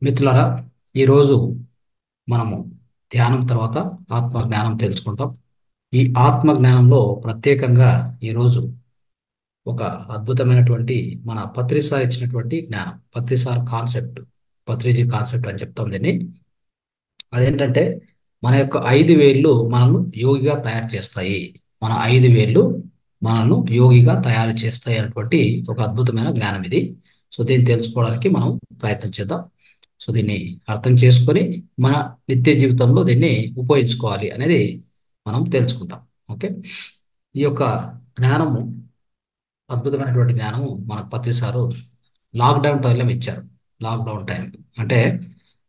మిత్రులారా, ఈరోజు మనము ధ్యానం తర్వాత ఆత్మ జ్ఞానం తెలుసుకుంటాం. ఈ ఆత్మ జ్ఞానంలో ప్రత్యేకంగా ఈరోజు ఒక అద్భుతమైనటువంటి మన పత్రిసార్ ఇచ్చినటువంటి జ్ఞానం, పత్రిసార్ కాన్సెప్ట్, పత్రిజీ కాన్సెప్ట్ అని చెప్తాం దీన్ని. అదేంటంటే మన యొక్క 5 వేళ్ళు మనల్ని యోగిగా తయారు చేస్తాయి. మన 5 వేళ్ళు మనల్ని యోగిగా తయారు చేస్తాయి అనేటువంటి ఒక అద్భుతమైన జ్ఞానం ఇది. సో దీన్ని తెలుసుకోవడానికి మనం ప్రయత్నం చేద్దాం. సో దీన్ని అర్థం చేసుకొని మన నిత్య జీవితంలో దీన్ని ఉపయోగించుకోవాలి అనేది మనం తెలుసుకుంటాం. ఓకే, ఈ యొక్క జ్ఞానము, అద్భుతమైనటువంటి జ్ఞానము మనకు పత్రిసారు లాక్డౌన్ టైంలో ఇచ్చారు. లాక్డౌన్ టైం అంటే,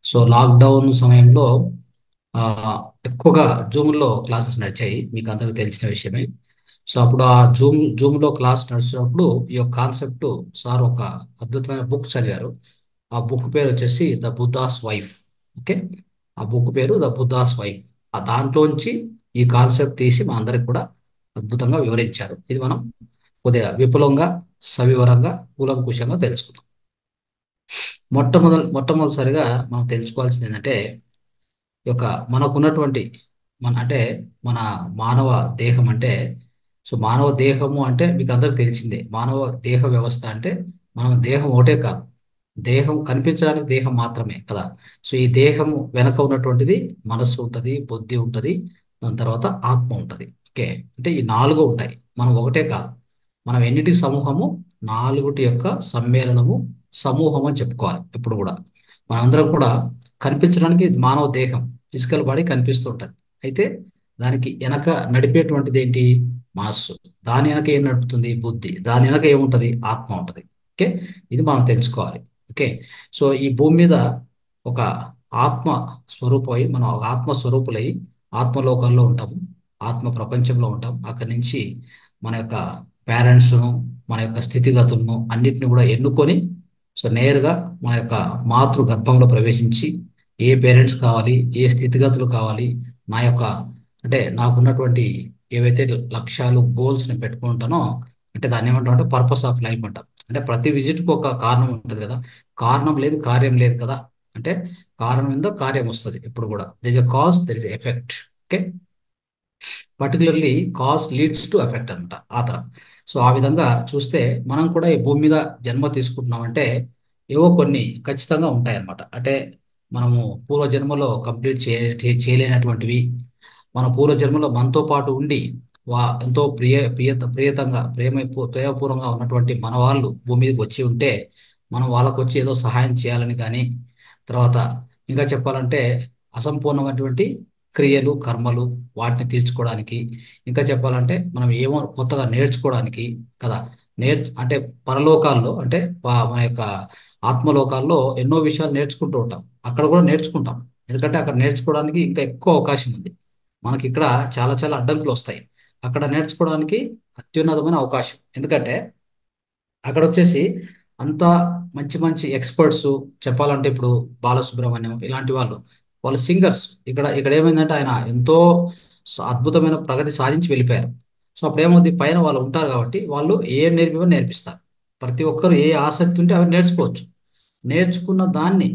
సో లాక్డౌన్ సమయంలో ఆ, ఎక్కువగా జూమ్లో క్లాసెస్ నడిచాయి, మీకు అందరికీ తెలిసిన విషయమే. సో అప్పుడు ఆ జూమ్లో క్లాస్ నడుస్తున్నప్పుడు ఈ యొక్క కాన్సెప్ట్ సార్ ఒక అద్భుతమైన బుక్ చదివారు. ఆ బుక్ పేరు వచ్చేసి ద బుద్ధాస్ వైఫ్. ఓకే, ఆ బుక్ పేరు ద బుద్ధాస్ వైఫ్. ఆ దాంట్లోంచి ఈ కాన్సెప్ట్ తీసి మా అందరికి కూడా అద్భుతంగా వివరించారు. ఇది మనం కొద్దిగా విపులంగా, సవివరంగా, కూలంకుషంగా తెలుసుకుందాం. మొట్టమొదటిసారిగా మనం తెలుసుకోవాల్సింది ఏంటంటే, ఈ యొక్క మనకున్నటువంటి అంటే మన మానవ దేహం అంటే, సో మానవ దేహము అంటే మీకు అందరికి తెలిసిందే. మానవ దేహ వ్యవస్థ అంటే మన దేహం ఒకటే కాదు, దేహం కనిపించడానికి దేహం మాత్రమే కదా. సో ఈ దేహము వెనక ఉన్నటువంటిది మనస్సు ఉంటుంది, బుద్ధి ఉంటుంది, దాని తర్వాత ఆత్మ ఉంటుంది. ఓకే, అంటే ఈ 4 ఉంటాయి, మనం ఒకటే కాదు. మనం ఎన్నిటి సమూహము? 4 యొక్క సమ్మేళనము, సమూహం అని చెప్పుకోవాలి ఎప్పుడు కూడా. మనందరం కూడా కనిపించడానికి మానవ దేహం, ఫిజికల్ బాడీ కనిపిస్తూ ఉంటుంది. అయితే దానికి వెనక నడిపేటువంటిది ఏంటి? మనస్సు. దాని వెనక ఏం నడుపుతుంది? బుద్ధి. దాని వెనక ఏముంటుంది? ఆత్మ ఉంటుంది. ఓకే, ఇది మనం తెలుసుకోవాలి. ఓకే, సో ఈ భూమి మీద ఒక ఆత్మ స్వరూపమై, మనం ఒక ఆత్మ స్వరూపులై ఆత్మలోకంలో ఉంటాము, ఆత్మ ప్రపంచంలో ఉంటాం. అక్కడి నుంచి మన యొక్క పేరెంట్స్ను, మన యొక్క స్థితిగతులను అన్నిటిని కూడా ఎన్నుకొని, సో నేరుగా మన యొక్క మాతృ గర్భంలో ప్రవేశించి, ఏ పేరెంట్స్ కావాలి, ఏ స్థితిగతులు కావాలి, నా యొక్క అంటే నాకున్నటువంటి ఏవైతే లక్ష్యాలు, గోల్స్ నేను పెట్టుకుంటానో, అంటే దాన్ని ఏమంటాం అంటే పర్పస్ ఆఫ్ లైఫ్ అంటాం. అంటే ప్రతి విజిట్కి ఒక కారణం ఉంటుంది కదా. కారణం లేదు కార్యం లేదు కదా. అంటే కారణం ఉందో కార్యం వస్తుంది ఎప్పుడు కూడా. There is a cause, there is effect. Okay, particularly cause leads to effect అనమాట ఆ తరం. సో ఆ విధంగా చూస్తే మనం కూడా ఈ భూమి మీద జన్మ తీసుకుంటున్నామంటే ఏవో కొన్ని ఖచ్చితంగా ఉంటాయన్నమాట. అంటే మనము పూర్వజన్మలో కంప్లీట్ చేయలేనటువంటివి, మన పూర్వజన్మలో మనతో పాటు ఉండి ఎంతో ప్రియతంగా ప్రేమపూర్వంగా ఉన్నటువంటి మన వాళ్ళు భూమి మీదకి వచ్చి ఉంటే, మనం వాళ్ళకు వచ్చి ఏదో సహాయం చేయాలని కానీ, తర్వాత ఇంకా చెప్పాలంటే అసంపూర్ణమైనటువంటి క్రియలు, కర్మలు, వాటిని తీర్చుకోవడానికి, ఇంకా చెప్పాలంటే మనం ఏమో కొత్తగా నేర్చుకోవడానికి కదా. అంటే పరలోకాల్లో అంటే మన యొక్క ఆత్మలోకాల్లో ఎన్నో విషయాలు నేర్చుకుంటూ ఉంటాం. అక్కడ కూడా నేర్చుకుంటాం, ఎందుకంటే అక్కడ నేర్చుకోవడానికి ఇంకా ఎక్కువ అవకాశం ఉంది. మనకి ఇక్కడ చాలా చాలా అడ్డంకులు వస్తాయి. అక్కడ నేర్చుకోవడానికి అత్యున్నతమైన అవకాశం. ఎందుకంటే అక్కడ వచ్చేసి అంతా మంచి మంచి ఎక్స్పర్ట్స్. చెప్పాలంటే ఇప్పుడు బాలసుబ్రహ్మణ్యం ఇలాంటి వాళ్ళు సింగర్స్. ఇక్కడ ఇక్కడ ఏమైందంటే ఆయన ఎంతో అద్భుతమైన ప్రగతి సాధించి వెళ్ళిపోయారు. సో అప్పుడు ఏమవుతుంది, పైన వాళ్ళు ఉంటారు కాబట్టి వాళ్ళు ఏ నేర్పివని నేర్పిస్తారు. ప్రతి ఒక్కరు ఏ ఆసక్తి ఉంటే అవి నేర్చుకోవచ్చు. నేర్చుకున్న దాన్ని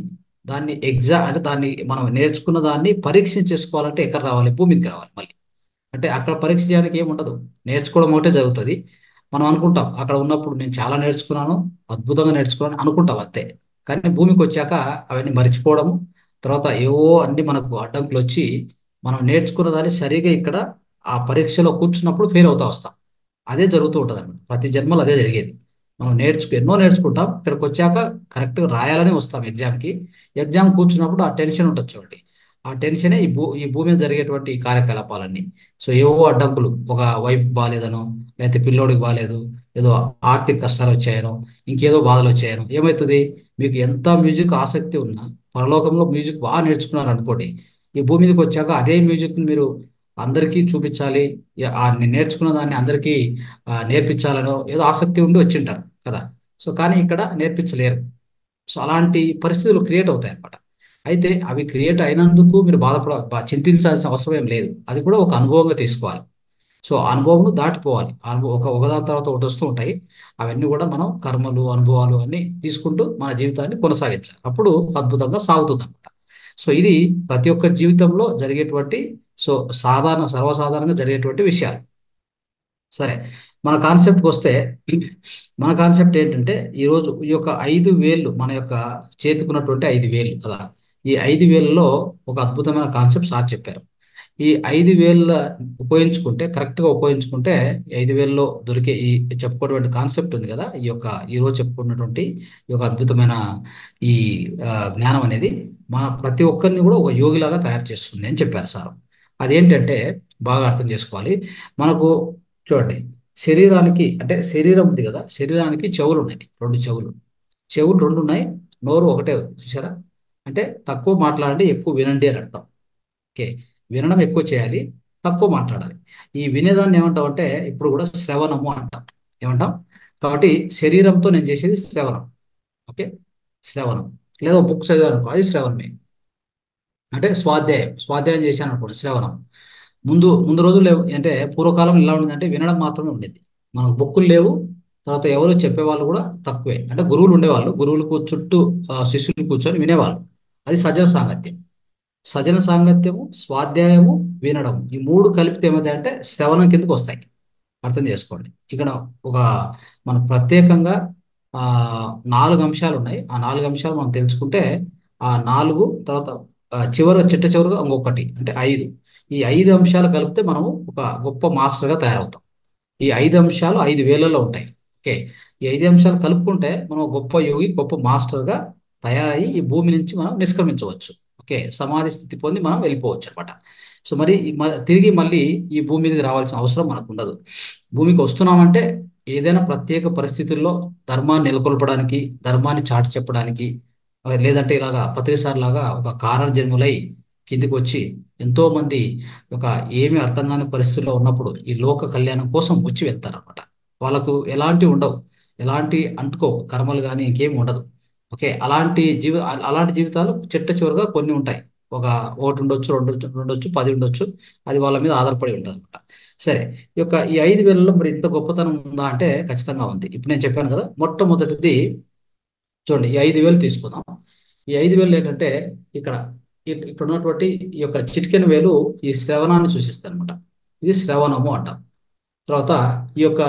అంటే దాన్ని మనం నేర్చుకున్న దాన్ని పరీక్ష చేసుకోవాలంటే ఎక్కడ రావాలి? భూమి మీదకి రావాలి మళ్ళీ. అంటే అక్కడ పరీక్ష చేయడానికి ఏముండదు, నేర్చుకోవడం ఒకటే జరుగుతుంది. మనం అనుకుంటాం అక్కడ ఉన్నప్పుడు నేను చాలా నేర్చుకున్నాను, అద్భుతంగా నేర్చుకున్నాను అనుకుంటాం అంతే. కానీ భూమికి వచ్చాక అవన్నీ మర్చిపోవడము, తర్వాత ఏవో అన్ని మనకు అడ్డంకులు వచ్చి మనం నేర్చుకున్న దాన్ని సరిగా ఇక్కడ ఆ పరీక్షలో కూర్చున్నప్పుడు ఫెయిల్ అవుతా వస్తాం. అదే జరుగుతూ ఉంటుంది అన్నమాట. ప్రతి జన్మలో అదే జరిగేది. మనం ఎన్నో నేర్చుకుంటాం, ఇక్కడికి వచ్చాక కరెక్ట్గా రాయాలని వస్తాం ఎగ్జామ్కి. ఎగ్జామ్ కూర్చున్నప్పుడు ఆ టెన్షన్ ఉంటుంది చూడండి. ఆ టెన్షనే ఈ భూమి మీద జరిగేటువంటి ఈ కార్యకలాపాలన్నీ. సో ఏవో అడ్డంకులు, ఒక వైఫ్ బాగాలేదనో, లేకపోతే పిల్లోడికి బాగాలేదు, ఏదో ఆర్థిక కష్టాలు వచ్చాయనో, ఇంకేదో బాధలు వచ్చాయనో ఏమవుతుంది? మీకు ఎంత మ్యూజిక్ ఆసక్తి ఉన్నా, పరలోకంలో మ్యూజిక్ బాగా నేర్చుకున్నారు అనుకోండి, ఈ భూమి మీదకి వచ్చాక అదే మ్యూజిక్ మీరు అందరికీ చూపించాలి, నేను నేర్చుకున్న దాన్ని అందరికీ నేర్పించాలనో ఏదో ఆసక్తి ఉండి వచ్చింటారు కదా. సో కానీ ఇక్కడ నేర్పించలేరు. సో అలాంటి పరిస్థితులు క్రియేట్ అవుతాయి అన్నమాట. అయితే అవి క్రియేట్ అయినందుకు మీరు చింతించాల్సిన అవసరం ఏం లేదు. అది కూడా ఒక అనుభవంగా తీసుకోవాలి. సో అనుభవం దాటిపోవాలి. అనుభవం ఒకదాని తర్వాత ఒకటి వస్తూ ఉంటాయి. అవన్నీ కూడా మనం కర్మలు, అనుభవాలు అన్ని తీసుకుంటూ మన జీవితాన్ని కొనసాగించాలి. అప్పుడు అద్భుతంగా సాగుతుంది అనమాట. సో ఇది ప్రతి ఒక్క జీవితంలో జరిగేటువంటి, సో సర్వసాధారణంగా జరిగేటువంటి విషయాలు. సరే, మన కాన్సెప్ట్కి వస్తే, మన కాన్సెప్ట్ ఏంటంటే ఈరోజు ఈ యొక్క 5 వేళ్ళు, మన యొక్క చేతికున్నటువంటి 5 వేళ్ళు కదా, ఈ 5 వేలలో ఒక అద్భుతమైన కాన్సెప్ట్ సార్ చెప్పారు. ఈ 5 వేళ్ళ ఉపయోగించుకుంటే, కరెక్ట్గా ఉపయోగించుకుంటే, ఈ 5 వేలలో దొరికే ఈ చెప్పుకున్నటువంటి కాన్సెప్ట్ ఉంది కదా, ఈ రోజు చెప్పుకున్నటువంటి ఈ యొక్క అద్భుతమైన ఈ జ్ఞానం అనేది మన ప్రతి ఒక్కరిని కూడా ఒక యోగిలాగా తయారు చేస్తుంది అని చెప్పారు సార్. అదేంటంటే బాగా అర్థం చేసుకోవాలి. మనకు చూడండి, శరీరానికి అంటే శరీరం ఉంది కదా, శరీరానికి చెవులు ఉన్నాయి, 2 చెవులు. చెవులు 2 ఉన్నాయి, నోరు ఒకటే ఉంది, చూసారా? అంటే తక్కువ మాట్లాడండి, ఎక్కువ వినండి అని అర్థం. ఓకే, వినడం ఎక్కువ చేయాలి, తక్కువ మాట్లాడాలి. ఈ వినేదాన్ని ఏమంటాం అంటే ఇప్పుడు కూడా శ్రవణము అంటాం. ఏమంటాం? కాబట్టి శరీరంతో నేను చేసేది శ్రవణం. ఓకే, శ్రవణం. లేదా బుక్ చదివాను అనుకో, అది శ్రవణమే. అంటే స్వాధ్యాయం చేశాను అనుకోండి, శ్రవణం. ముందు ముందు రోజులు అంటే పూర్వకాలం ఎలా ఉండేదంటే వినడం మాత్రమే ఉండేది. మనకు బుక్కులు లేవు. తర్వాత ఎవరు చెప్పేవాళ్ళు కూడా తక్కువే. అంటే గురువులు ఉండేవాళ్ళు, గురువులకు చుట్టూ శిష్యులు కూర్చొని వినేవాళ్ళు. అది సజ్జన సాంగత్యం. సజన సాంగత్యము, స్వాధ్యాయము, వినడం, ఈ 3 కలిపితే ఏమైంది అంటే శ్రవణం కిందకి వస్తాయి. అర్థం చేసుకోండి. ఇక్కడ ఒక మనకు ప్రత్యేకంగా ఆ 4 అంశాలు ఉన్నాయి. ఆ 4 అంశాలు మనం తెలుసుకుంటే, ఆ 4 తర్వాత చిట్ట చివరిగా ఇంకొకటి అంటే 5. ఈ 5 అంశాలు కలిపితే మనము ఒక గొప్ప మాస్టర్గా తయారవుతాం. ఈ 5 అంశాలు 5 వేలలో ఉంటాయి. ఓకే, ఈ 5 అంశాలు కలుపుకుంటే మనం ఒక గొప్ప యోగి, గొప్ప మాస్టర్గా తయారయ్యి ఈ భూమి నుంచి మనం నిష్క్రమించవచ్చు. ఓకే, సమాధి స్థితి పొంది మనం వెళ్ళిపోవచ్చు అనమాట. సో మరి తిరిగి మళ్ళీ ఈ భూమి మీదకి రావాల్సిన అవసరం మనకు ఉండదు. భూమికి వస్తున్నామంటే ఏదైనా ప్రత్యేక పరిస్థితుల్లో ధర్మాన్ని నెలకొల్పడానికి, ధర్మాన్ని చాటి చెప్పడానికి, లేదంటే ఇలాగా పత్రిసార్ లాగా ఒక కారణ జన్ములై కిందికి వచ్చి ఎంతో మంది ఒక ఏమీ అర్థం కాని పరిస్థితుల్లో ఉన్నప్పుడు ఈ లోక కళ్యాణం కోసం వచ్చి వెళ్తారనమాట. వాళ్ళకు ఎలాంటి ఉండవు, ఎలాంటి అంటుకో కర్మలు కానీ ఇంకేం ఉండదు. ఓకే, అలాంటి జీవితాలు చిట్ట చివరిగా కొన్ని ఉంటాయి. ఒక ఒకటి ఉండొచ్చు, ఉండొచ్చు, 10 ఉండొచ్చు. అది వాళ్ళ మీద ఆధారపడి ఉంటుంది అనమాట. సరే, ఈ 5 వేలలో మరి ఇంత గొప్పతనం ఉందా అంటే ఖచ్చితంగా ఉంది. ఇప్పుడు నేను చెప్పాను కదా, మొట్టమొదటిది చూడండి, ఈ 5 వేలు తీసుకుందాం. ఈ 5 వేలు ఏంటంటే ఇక్కడ ఇక్కడ ఉన్నటువంటి ఈ యొక్క చిటికెన వేలు ఈ శ్రవణాన్ని సూచిస్తుంది అనమాట. ఇది శ్రవణము అంటాం. తర్వాత ఈ యొక్క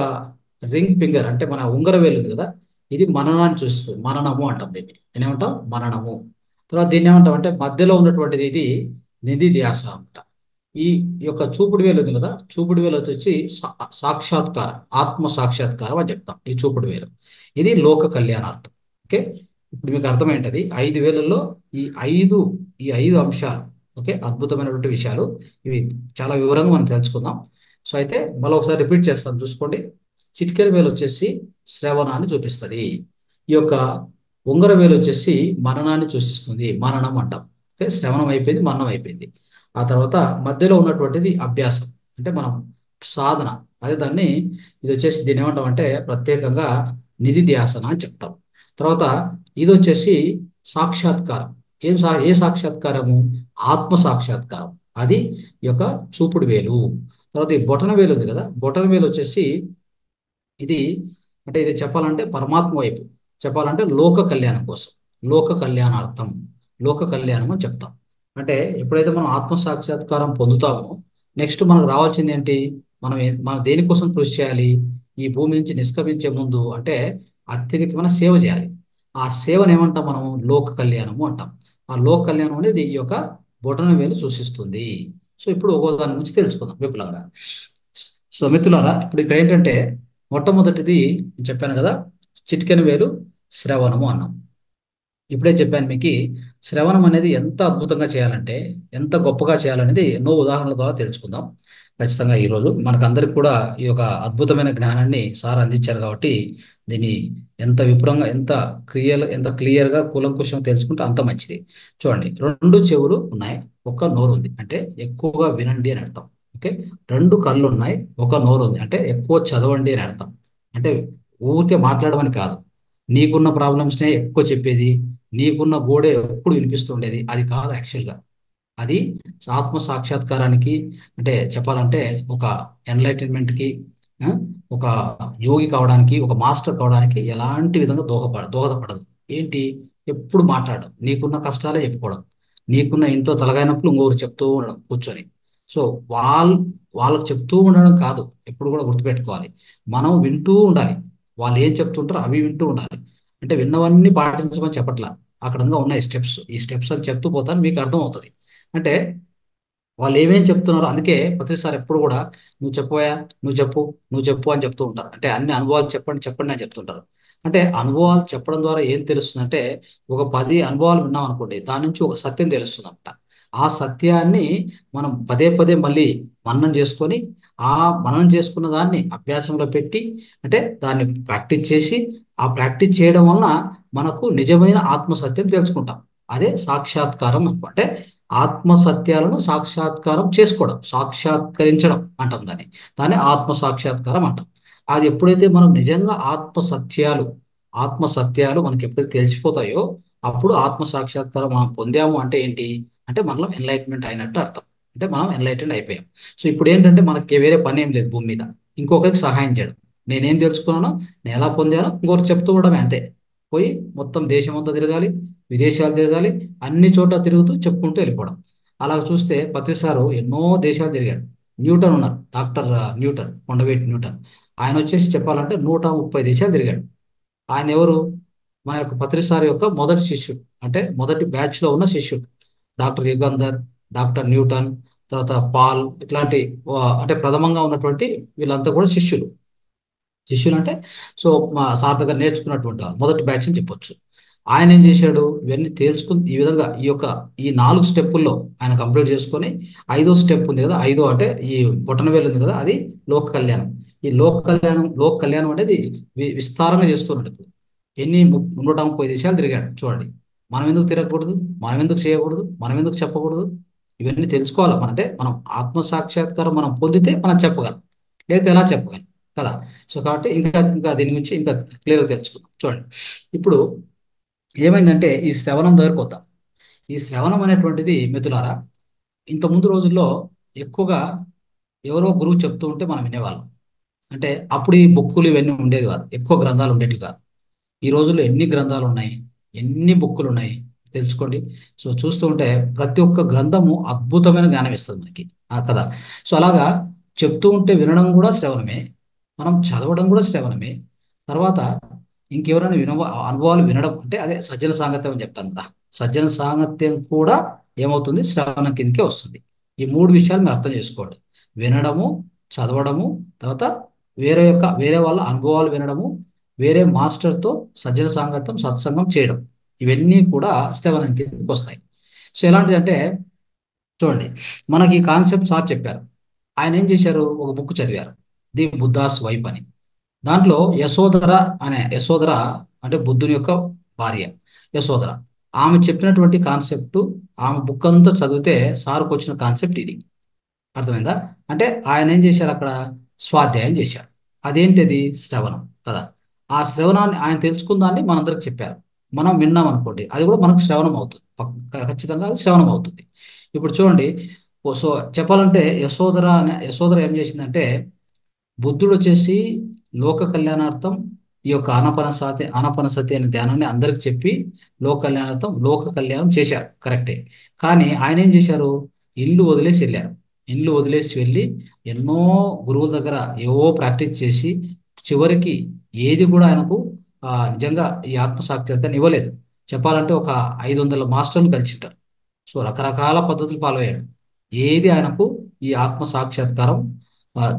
రింగ్ ఫింగర్ అంటే మన ఉంగర వేలు ఉంది కదా, ఇది మననాన్ని సూచిస్తుంది. మననము అంటాం దీన్ని. ఏమంటాం? మననము. తర్వాత దీన్ని ఏమంటాం అంటే మధ్యలో ఉన్నటువంటిది ఇది నిధి ధ్యాస అనమాట. ఈ ఈ యొక్క చూపుడు వేలు ఉంది కదా, చూపుడు వేలు వచ్చి సాక్షాత్కారం, ఆత్మ సాక్షాత్కారం అని చెప్తాం ఈ చూపుడు వేలు. ఇది లోక కళ్యాణార్థం. ఓకే, ఇప్పుడు మీకు అర్థమైంటది 5 వేలలో ఈ ఐదు ఈ 5 అంశాలు. ఓకే, అద్భుతమైనటువంటి విషయాలు ఇవి. చాలా వివరంగా మనం తెలుసుకుందాం. సో అయితే మళ్ళీ ఒకసారి రిపీట్ చేస్తాను, చూసుకోండి. చిటికెన వేలు వచ్చేసి శ్రవణాన్ని చూపిస్తుంది. ఈ యొక్క ఉంగర వేలు వచ్చేసి మననాన్ని సూచిస్తుంది. మననం అంటాం. ఓకే, శ్రవణం అయిపోయింది, మననం అయిపోయింది. ఆ తర్వాత మధ్యలో ఉన్నటువంటిది అభ్యాసం, అంటే మనం సాధన. అదే ఇది వచ్చేసి దీన్ని ఏమంటాం అంటే ప్రత్యేకంగా నిధి ధ్యాసన అని చెప్తాం. తర్వాత ఇది వచ్చేసి సాక్షాత్కారం. ఏ సాక్షాత్కారము? ఆత్మ సాక్షాత్కారం. అది ఈ యొక్క చూపుడు వేలు. తర్వాత ఈ బొటన వేలు ఉంది కదా, బొటన వేలు వచ్చేసి ఇది అంటే ఇది చెప్పాలంటే పరమాత్మ వైపు, చెప్పాలంటే లోక కళ్యాణం కోసం, లోక కళ్యాణార్థం, లోక కళ్యాణం అని చెప్తాం. అంటే ఎప్పుడైతే మనం ఆత్మ సాక్షాత్కారం పొందుతామో నెక్స్ట్ మనకు రావాల్సింది ఏంటి? మనం దేనికోసం కృషి చేయాలి? ఈ భూమి నుంచి నిష్క్రమించే ముందు అంటే అత్యధికమైన సేవ చేయాలి. ఆ సేవను ఏమంటాం మనం? లోక కళ్యాణము అంటాం. ఆ లోక కళ్యాణం అనేది ఈ యొక్క బొటన వేలు సూచిస్తుంది. సో ఇప్పుడు ఒక్కో దాని గురించి తెలుసుకుందాం విపులంగా. సో మిత్రులారా, ఇప్పుడు ఇక్కడ ఏంటంటే మొట్టమొదటిది నేను చెప్పాను కదా, చిటికెన వేలు శ్రవణము అన్నాం. ఇప్పుడే చెప్పాను మీకు, శ్రవణం అనేది ఎంత అద్భుతంగా చేయాలంటే, ఎంత గొప్పగా చేయాలనేది ఎన్నో ఉదాహరణల ద్వారా తెలుసుకుందాం. ఖచ్చితంగా ఈరోజు మనకందరికి కూడా ఈ యొక్క అద్భుతమైన జ్ఞానాన్ని సార్ అందించారు కాబట్టి దీన్ని ఎంత విపులంగా, ఎంత క్లియర్గా, కూలంకుషంగా తెలుసుకుంటే అంత మంచిది. చూడండి, 2 చెవులు ఉన్నాయి, ఒక నోరు ఉంది, అంటే ఎక్కువగా వినండి అని అర్థం. ఓకే, 2 కళ్ళు ఉన్నాయి, ఒక నోరు ఉంది, అంటే ఎక్కువ చదవండి అని అర్థం. అంటే ఊరికే మాట్లాడమని కాదు, నీకున్న ప్రాబ్లమ్స్నే ఎక్కువ చెప్పేది, నీకున్న గోడే ఎప్పుడు వినిపిస్తుండేది అది కాదు యాక్చువల్గా. అది ఆత్మ సాక్షాత్కారానికి, అంటే చెప్పాలంటే ఒక ఎన్లైటన్మెంట్కి, ఒక యోగి కావడానికి, ఒక మాస్టర్ కావడానికి ఎలాంటి విధంగా దోహదపడదు. ఏంటి? ఎప్పుడు మాట్లాడడం, నీకున్న కష్టాలే చెప్పుకోవడం, నీకున్న ఇంట్లో తలకాయ నొప్పులు ఇంకొకరు చెప్తూ ఉండడం కూర్చొని. సో వాళ్ళు వాళ్ళకి చెప్తూ ఉండడం కాదు, ఎప్పుడు కూడా గుర్తుపెట్టుకోవాలి, మనం వింటూ ఉండాలి. వాళ్ళు ఏం చెప్తుంటారో అవి వింటూ ఉండాలి. అంటే విన్నవన్నీ పాటించమని చెప్పట్లా, అక్కడ ఉన్నాయి స్టెప్స్, ఈ స్టెప్స్ అని చెప్తూ పోతాను, మీకు అర్థం అవుతుంది. అంటే వాళ్ళు ఏమేం చెప్తున్నారో, అందుకే ప్రతిసారి ఎప్పుడు కూడా నువ్వు చెప్పోయా, నువ్వు చెప్పు, నువ్వు చెప్పు అని చెప్తూ ఉంటారు. అంటే అన్ని అనుభవాలు చెప్పండి చెప్పండి అని చెప్తుంటారు. అంటే అనుభవాలు చెప్పడం ద్వారా ఏం తెలుస్తుంది అంటే, ఒక 10 అనుభవాలు విన్నాం అనుకోండి, దాని నుంచి ఒక సత్యం తెలుస్తుంది అనమాట. ఆ సత్యాన్ని మనం పదే పదే మళ్ళీ మననం చేసుకొని, ఆ మననం చేసుకున్న దాన్ని అభ్యాసంలో పెట్టి, అంటే దాన్ని ప్రాక్టీస్ చేసి, ఆ ప్రాక్టీస్ చేయడం వలన మనకు నిజమైన ఆత్మ సత్యం తెలుసుకుంటాం. అదే సాక్షాత్కారం అంటే ఆత్మ సత్యాలను సాక్షాత్కారం చేసుకోవడం, సాక్షాత్కరించడం అంటాం దాన్ని. దాన్ని ఆత్మ సాక్షాత్కారం అంటాం. అది ఎప్పుడైతే మనం నిజంగా ఆత్మ సత్యాలు మనకి ఎప్పుడైతే తెలిసిపోతాయో, అప్పుడు ఆత్మ సాక్షాత్కారం మనం పొందాము అంటే ఏంటి? అంటే మనలో ఎన్లైట్మెంట్ అయినట్టు అర్థం. అంటే మనం ఎన్లైటెండ్ అయిపోయాం. సో ఇప్పుడు ఏంటంటే మనకి వేరే పని ఏం లేదు భూమి మీద, ఇంకొకరికి సహాయం చేయడం. నేనేం తెలుసుకున్నానో, నేను ఎలా పొందానో ఇంకొకరికి చెప్తూ ఉండడమే అంతే. పోయి మొత్తం దేశం అంతా తిరగాలి, విదేశాలు తిరగాలి, అన్ని చోట్ల తిరుగుతూ చెప్పుకుంటూ వెళ్ళిపోవడం. అలా చూస్తే పత్రిసారు ఎన్నో దేశాలు తిరిగాడు. న్యూటన్ ఉన్నారు, డాక్టర్ న్యూటన్, కొండవీటి న్యూటన్. ఆయన వచ్చేసి చెప్పాలంటే 130 దేశాలు తిరిగాడు. ఆయన ఎవరు? మన యొక్క పత్రిసారి యొక్క మొదటి శిష్యుడు, అంటే మొదటి బ్యాచ్ లో ఉన్న శిష్యుడు. డాక్టర్ యుగంధర్, డాక్టర్ న్యూటన్, తర్వాత పాల్, ఇట్లాంటి అంటే ప్రథమంగా ఉన్నటువంటి వీళ్ళంతా కూడా శిష్యులు. శిష్యులు అంటే సో మా సార్ దగ్గర నేర్చుకున్నటువంటి వాళ్ళు, మొదటి బ్యాచ్ అని చెప్పొచ్చు. ఆయన ఏం చేశాడు? ఇవన్నీ తేల్చుకుని ఈ విధంగా ఈ 4 స్టెప్పుల్లో ఆయన కంప్లీట్ చేసుకొని, ఐదో స్టెప్ ఉంది కదా, ఐదో అంటే ఈ బొటనవేలు ఉంది కదా, అది లోక కళ్యాణం. ఈ లోక కళ్యాణం అనేది విస్తారంగా చేస్తున్నాడు ఇప్పుడు. 130 దేశాలు తిరిగాడు చూడండి. మనం ఎందుకు తిరగకూడదు? మనం ఎందుకు చేయకూడదు? మనం ఎందుకు చెప్పకూడదు? ఇవన్నీ తెలుసుకోవాలి. అంటే మనం ఆత్మ సాక్షాత్కారం మనం పొందితే మనం చెప్పగలం, లేకపోతే ఎలా చెప్పగలం కదా. సో కాబట్టి ఇంకా ఇంకా దీని గురించి ఇంకా క్లియర్గా తెలుసుకుందాం చూడండి. ఇప్పుడు ఏమైందంటే ఈ శ్రవణం దగ్గరకు వద్దాం. ఈ శ్రవణం అనేటువంటిది మిత్రులారా, ఇంత ముందు రోజుల్లో ఎక్కువగా ఎవరో గురువు చెప్తూ ఉంటే మనం వినేవాళ్ళం. అంటే అప్పుడు ఈ బుక్కులు ఇవన్నీ ఉండేది కాదు, ఎక్కువ గ్రంథాలు ఉండేవి కాదు. ఈ రోజుల్లో ఎన్ని గ్రంథాలు ఉన్నాయి, ఎన్ని బుక్కులు ఉన్నాయి తెలుసుకోండి. సో చూస్తూ ఉంటే ప్రతి ఒక్క గ్రంథము అద్భుతమైన జ్ఞానం ఇస్తుంది మనకి, కదా. సో అలాగా చెప్తూ ఉంటే వినడం కూడా శ్రవణమే, మనం చదవడం కూడా శ్రవణమే. తర్వాత ఇంకెవరైనా అనుభవాలు వినడం అంటే అదే సజ్జన సాంగత్యం అని చెప్తాం కదా. సజ్జన సాంగత్యం కూడా ఏమవుతుంది? శ్రవణం కిందకే వస్తుంది. ఈ 3 విషయాలు మీరు అర్థం చేసుకోండి: వినడము, చదవడము, తర్వాత వేరే వాళ్ళ అనుభవాలు వినడము, వేరే మాస్టర్తో సజ్జన సాంగత్యం, సత్సంగం చేయడం. ఇవన్నీ కూడా శ్రవణం కిందకి వస్తాయి. సో ఎలాంటిదంటే చూడండి, మనకి ఈ కాన్సెప్ట్ సార్ చెప్పారు. ఆయన ఏం చేశారు? ఒక బుక్ చదివారు, ది బుద్ధాస్ వైఫ్ అని. దాంట్లో యశోధర అంటే బుద్ధుని యొక్క భార్య యశోధర. ఆమె చెప్పినటువంటి కాన్సెప్ట్, ఆమె బుక్ అంతా చదివితే సార్కు వచ్చిన కాన్సెప్ట్ ఇది. అర్థమైందా? అంటే ఆయన ఏం చేశారు అక్కడ? స్వాధ్యాయం చేశారు. అదేంటిది? శ్రవణం కదా. ఆ శ్రవణాన్ని ఆయన తెలుసుకున్న దాన్ని మనందరికి చెప్పారు. మనం విన్నాం అనుకోండి, అది కూడా మనకు శ్రవణం అవుతుంది, ఖచ్చితంగా అది శ్రవణం అవుతుంది. ఇప్పుడు చూడండి, సో చెప్పాలంటే యశోధర ఏం చేసిందంటే, బుద్ధుడు వచ్చేసి లోక కళ్యాణార్థం ఈ యొక్క ఆనపనసతి అనే ధ్యానాన్ని అందరికి చెప్పి లోక కళ్యాణం చేశారు, కరెక్టే. కానీ ఆయన ఏం చేశారు? ఇల్లు వదిలేసి వెళ్ళారు. ఇల్లు వదిలేసి వెళ్ళి ఎన్నో గురువుల దగ్గర ఏవో ప్రాక్టీస్ చేసి, చివరికి ఏది కూడా ఆయనకు నిజంగా ఈ ఆత్మ సాక్షాత్కారాన్ని ఇవ్వలేదు. చెప్పాలంటే ఒక 500 మాస్టర్లు కలిసింటారు. సో రకరకాల పద్ధతులు ఫాలో అయ్యాడు. ఏది ఆయనకు ఈ ఆత్మ సాక్షాత్కారం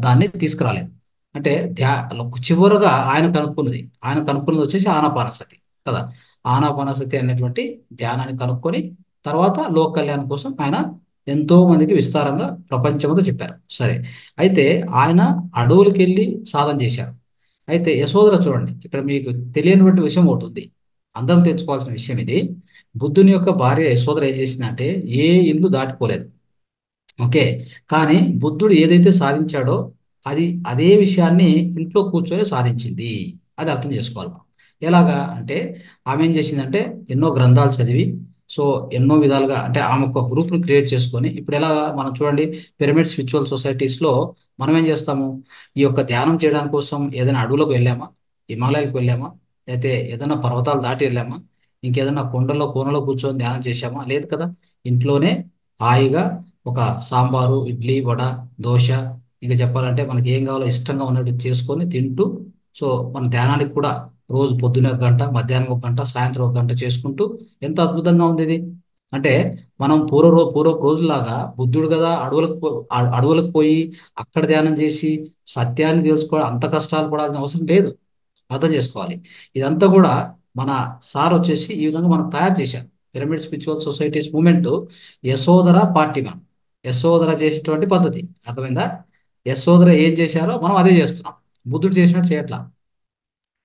దాన్ని తీసుకురాలేదు. అంటే చివరగా ఆయన కనుక్కున్నది వచ్చేసి ఆనాపానసతి కదా. ఆనాపానసతి అనేటువంటి ధ్యానాన్ని కనుక్కొని, తర్వాత లోక కళ్యాణం కోసం ఆయన ఎంతో మందికి విస్తారంగా ప్రపంచమంతా చెప్పారు. సరే, అయితే ఆయన అడవులకు వెళ్ళి సాధన చేశారు. అయితే యశోధర చూడండి, ఇక్కడ మీకు తెలియనటువంటి విషయం ఒకటి ఉంది, అందరం తెలుసుకోవాల్సిన విషయం ఇది. బుద్ధుని యొక్క భార్య యశోధర ఏం చేసిందంటే ఏ ఇల్లు దాటిపోలేదు. ఓకే. కానీ బుద్ధుడు ఏదైతే సాధించాడో అదే విషయాన్ని ఇంట్లో కూర్చొని సాధించింది. అది అర్థం చేసుకోవాలి మనం. ఎలాగా అంటే, ఆమె ఏం చేసిందంటే ఎన్నో గ్రంథాలు చదివి, సో ఎన్నో విధాలుగా అంటే ఆమె ఒక గ్రూప్ను క్రియేట్ చేసుకొని ఇప్పుడు ఎలా మనం చూడండి, పిరమిడ్ స్పిరిచువల్ సొసైటీస్లో మనం ఏం చేస్తాము? ఈ యొక్క ధ్యానం చేయడానికి కోసం ఏదైనా అడవులకు వెళ్ళామా, హిమాలయాలకు వెళ్ళామా, అయితే ఏదైనా పర్వతాలు దాటి వెళ్ళామా, ఇంకేదైనా కొండల్లో కోనలో కూర్చొని ధ్యానం చేశామా? లేదు కదా. ఇంట్లోనే హాయిగా ఒక సాంబారు, ఇడ్లీ, వడ, దోశ, ఇంకా చెప్పాలంటే మనకి ఏం కావాలో ఇష్టంగా ఉన్నట్టు చేసుకొని తింటూ, సో మన ధ్యానానికి కూడా రోజు పొద్దున్న ఒక గంట, మధ్యాహ్నం ఒక గంట, సాయంత్రం ఒక గంట చేసుకుంటూ ఎంత అద్భుతంగా ఉంది ఇది. అంటే మనం పూర్వపు రోజులాగా బుద్ధుడు కదా అడవులకు పోయి అక్కడ ధ్యానం చేసి సత్యాన్ని తెలుసుకోవడం అంత కష్టాలు పడాల్సిన అవసరం లేదు. అర్థం చేసుకోవాలి. ఇదంతా కూడా మన సార్ వచ్చేసి ఈ విధంగా మనం తయారు చేశారు. Pyramid spiritual societies moment Yashodhara party మనం యశోధర చేసేటువంటి పద్ధతి అర్థమైందా? యశోధర ఏం చేశారో మనం అదే చేస్తున్నాం. బుద్ధుడు చేసినట్టు చేయట్లా,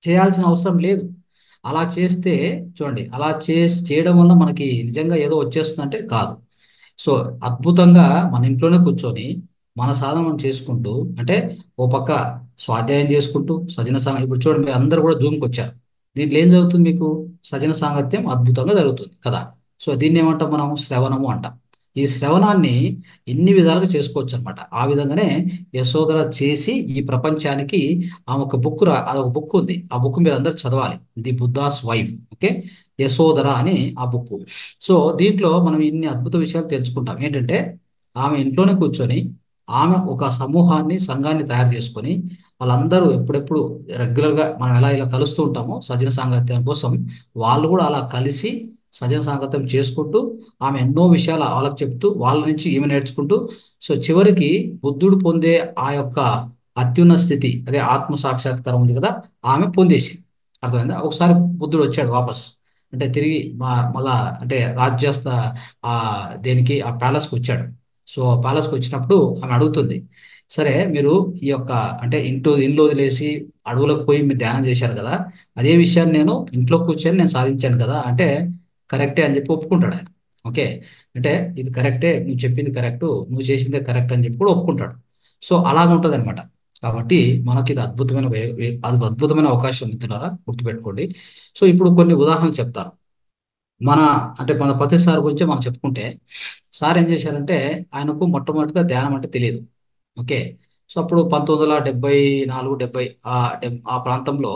చేయాల్సిన అవసరం లేదు. అలా చేస్తే చూడండి, అలా చేయడం వల్ల మనకి నిజంగా ఏదో వచ్చేస్తుందంటే కాదు. సో అద్భుతంగా మన ఇంట్లోనే కూర్చొని మన సాధన మనం చేసుకుంటూ, అంటే ఓ పక్క స్వాధ్యాయం చేసుకుంటూ సజన సాంగ ఇప్పుడు చూడండి, మీరు అందరూ కూడా జూమ్కి వచ్చారు. దీంట్లో ఏం జరుగుతుంది మీకు? సజన సాంగత్యం అద్భుతంగా జరుగుతుంది కదా. సో దీన్ని ఏమంటాం మనం? శ్రవణము అంటాం. ఈ శ్రవణాన్ని ఇన్ని విధాలుగా చేసుకోవచ్చు అనమాట. ఆ విధంగానే యశోధర చేసి ఈ ప్రపంచానికి ఆమె ఒక బుక్ అదొక బుక్ ఉంది. ఆ బుక్ మీరు అందరు చదవాలి. The Buddha's wife. Okay, Yashodhara అని ఆ బుక్. సో దీంట్లో మనం ఇన్ని అద్భుత విషయాలు తెలుసుకుంటాం. ఏంటంటే ఆమె ఇంట్లోనే కూర్చొని ఆమె ఒక సమూహాన్ని, సంఘాన్ని తయారు చేసుకొని వాళ్ళందరూ ఎప్పుడెప్పుడు రెగ్యులర్గా మనం ఎలా ఇలా కలుస్తూ ఉంటామో సజన సాంగత్యం కోసం, వాళ్ళు కూడా అలా కలిసి సజన సాంగత్యం చేసుకుంటూ ఆమె ఎన్నో విషయాలు వాళ్ళకి చెప్తూ వాళ్ళ నుంచి ఈమె నేర్చుకుంటూ, సో చివరికి బుద్ధుడు పొందే ఆ యొక్క అత్యున్నత స్థితి, అదే ఆత్మ సాక్షాత్కారం ఉంది కదా, ఆమె పొందేసింది. అర్థమైందా? ఒకసారి బుద్ధుడు వచ్చాడు వాపస్, అంటే తిరిగి మళ్ళా అంటే రాజ్యస్థ ఆ దేనికి ఆ ప్యాలెస్కి వచ్చాడు. సో ప్యాలెస్కి వచ్చినప్పుడు ఆమె అడుగుతుంది, సరే మీరు ఈ యొక్క అంటే ఇంట్లో వదిలేసి అడవులకు పోయి మీరు ధ్యానం చేశారు కదా, అదే విషయాన్ని నేను ఇంట్లో కూర్చొని నేను సాధించాను కదా అంటే, కరెక్టే అని చెప్పి ఒప్పుకుంటాడు ఆయన. ఓకే, అంటే ఇది కరెక్టే, నువ్వు చెప్పింది కరెక్ట్, నువ్వు చేసిందే కరెక్ట్ అని చెప్పి కూడా ఒప్పుకుంటాడు. సో అలాగ ఉంటుంది అనమాట. కాబట్టి మనకి ఇది అది అద్భుతమైన అవకాశం మిత్రులారా, గుర్తుపెట్టుకోండి. సో ఇప్పుడు కొన్ని ఉదాహరణలు చెప్తాను. మన అంటే మన పతి సార్ గురించి మనం చెప్పుకుంటే, సార్ ఏం చేశారంటే ఆయనకు మొట్టమొదటిగా ధ్యానం అంటే తెలియదు. ఓకే, సో అప్పుడు 1974 70 ఆ ప్రాంతంలో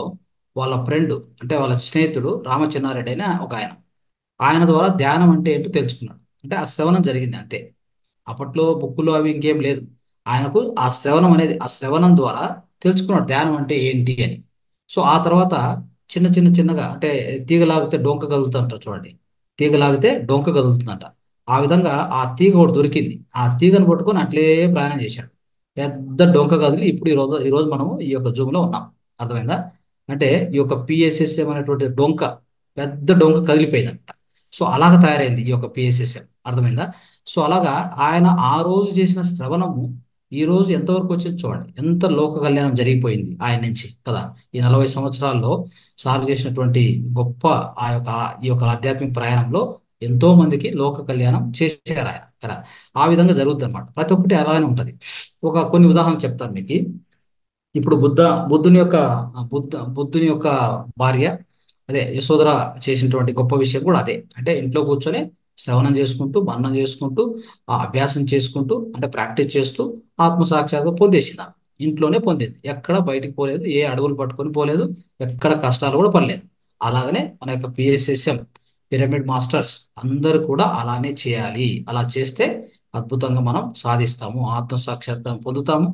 వాళ్ళ ఫ్రెండ్, అంటే వాళ్ళ స్నేహితుడు రామచిన్నారెడ్డి అయిన ఒక ఆయన, ఆయన ద్వారా ధ్యానం అంటే ఏంటో తెలుసుకున్నాడు. అంటే ఆ శ్రవణం జరిగింది అంతే. అప్పట్లో బుక్కులు అవి ఇంకేం లేదు. ఆయనకు ఆ శ్రవణం ద్వారా తెలుసుకున్నాడు ధ్యానం అంటే ఏంటి అని. సో ఆ తర్వాత చిన్నగా అంటే తీగ లాగితే డొంక కదులుతుంటారు చూడండి, తీగ లాగితే డొంక కదులుతుందంట. ఆ విధంగా ఆ తీగ ఒకటి దొరికింది. ఆ తీగను పట్టుకొని అట్లే ప్రయాణం చేశాడు. పెద్ద డొంక కదిలి ఇప్పుడు ఈ రోజు మనము ఈ యొక్క జూమ్లో ఉన్నాం. అర్థమైందా? అంటే ఈ యొక్క పిఎస్ఎస్ఎం అనేటువంటి డొంక, పెద్ద డొంక కదిలిపోయిందంట. సో అలాగ తయారైంది ఈ యొక్క పిఎస్ఎస్ఎం. అర్థమైందా? సో అలాగా ఆయన ఆ రోజు చేసిన శ్రవణము ఈ రోజు ఎంతవరకు వచ్చింది చూడండి, ఎంత లోక కళ్యాణం జరిగిపోయింది ఆయన నుంచి కదా. ఈ 40 సంవత్సరాల్లో సార్ చేసినటువంటి గొప్ప ఈ యొక్క ఆధ్యాత్మిక ప్రయాణంలో ఎంతో మందికి లోక కళ్యాణం చేశారు ఆయన కదా. ఆ విధంగా జరుగుతుంది అనమాట. ప్రతి ఒక్కటి అలానే ఉంటది. కొన్ని ఉదాహరణలు చెప్తాను మీకు. ఇప్పుడు బుద్ధుని యొక్క బుద్ధుని యొక్క భార్య, అదే యశోధర చేసినటువంటి గొప్ప విషయం కూడా అదే. అంటే ఇంట్లో కూర్చొని శ్రవణం చేసుకుంటూ, మననం చేసుకుంటూ, ఆ అభ్యాసం చేసుకుంటూ, అంటే ప్రాక్టీస్ చేస్తూ ఆత్మ సాక్షాత్కారం పొందేసింది ఆమె. ఇంట్లోనే పొందింది, ఎక్కడ బయటికి పోలేదు, ఏ అడవులు పట్టుకొని పోలేదు, ఎక్కడ కష్టాలు కూడా పడలేదు. అలాగనే మన యొక్క పిఎస్ఎస్ఎం పిరమిడ్ మాస్టర్స్ అందరూ కూడా అలానే చేయాలి. అలా చేస్తే అద్భుతంగా మనం సాధిస్తాము, ఆత్మ సాక్షాత్కారం పొందుతాము.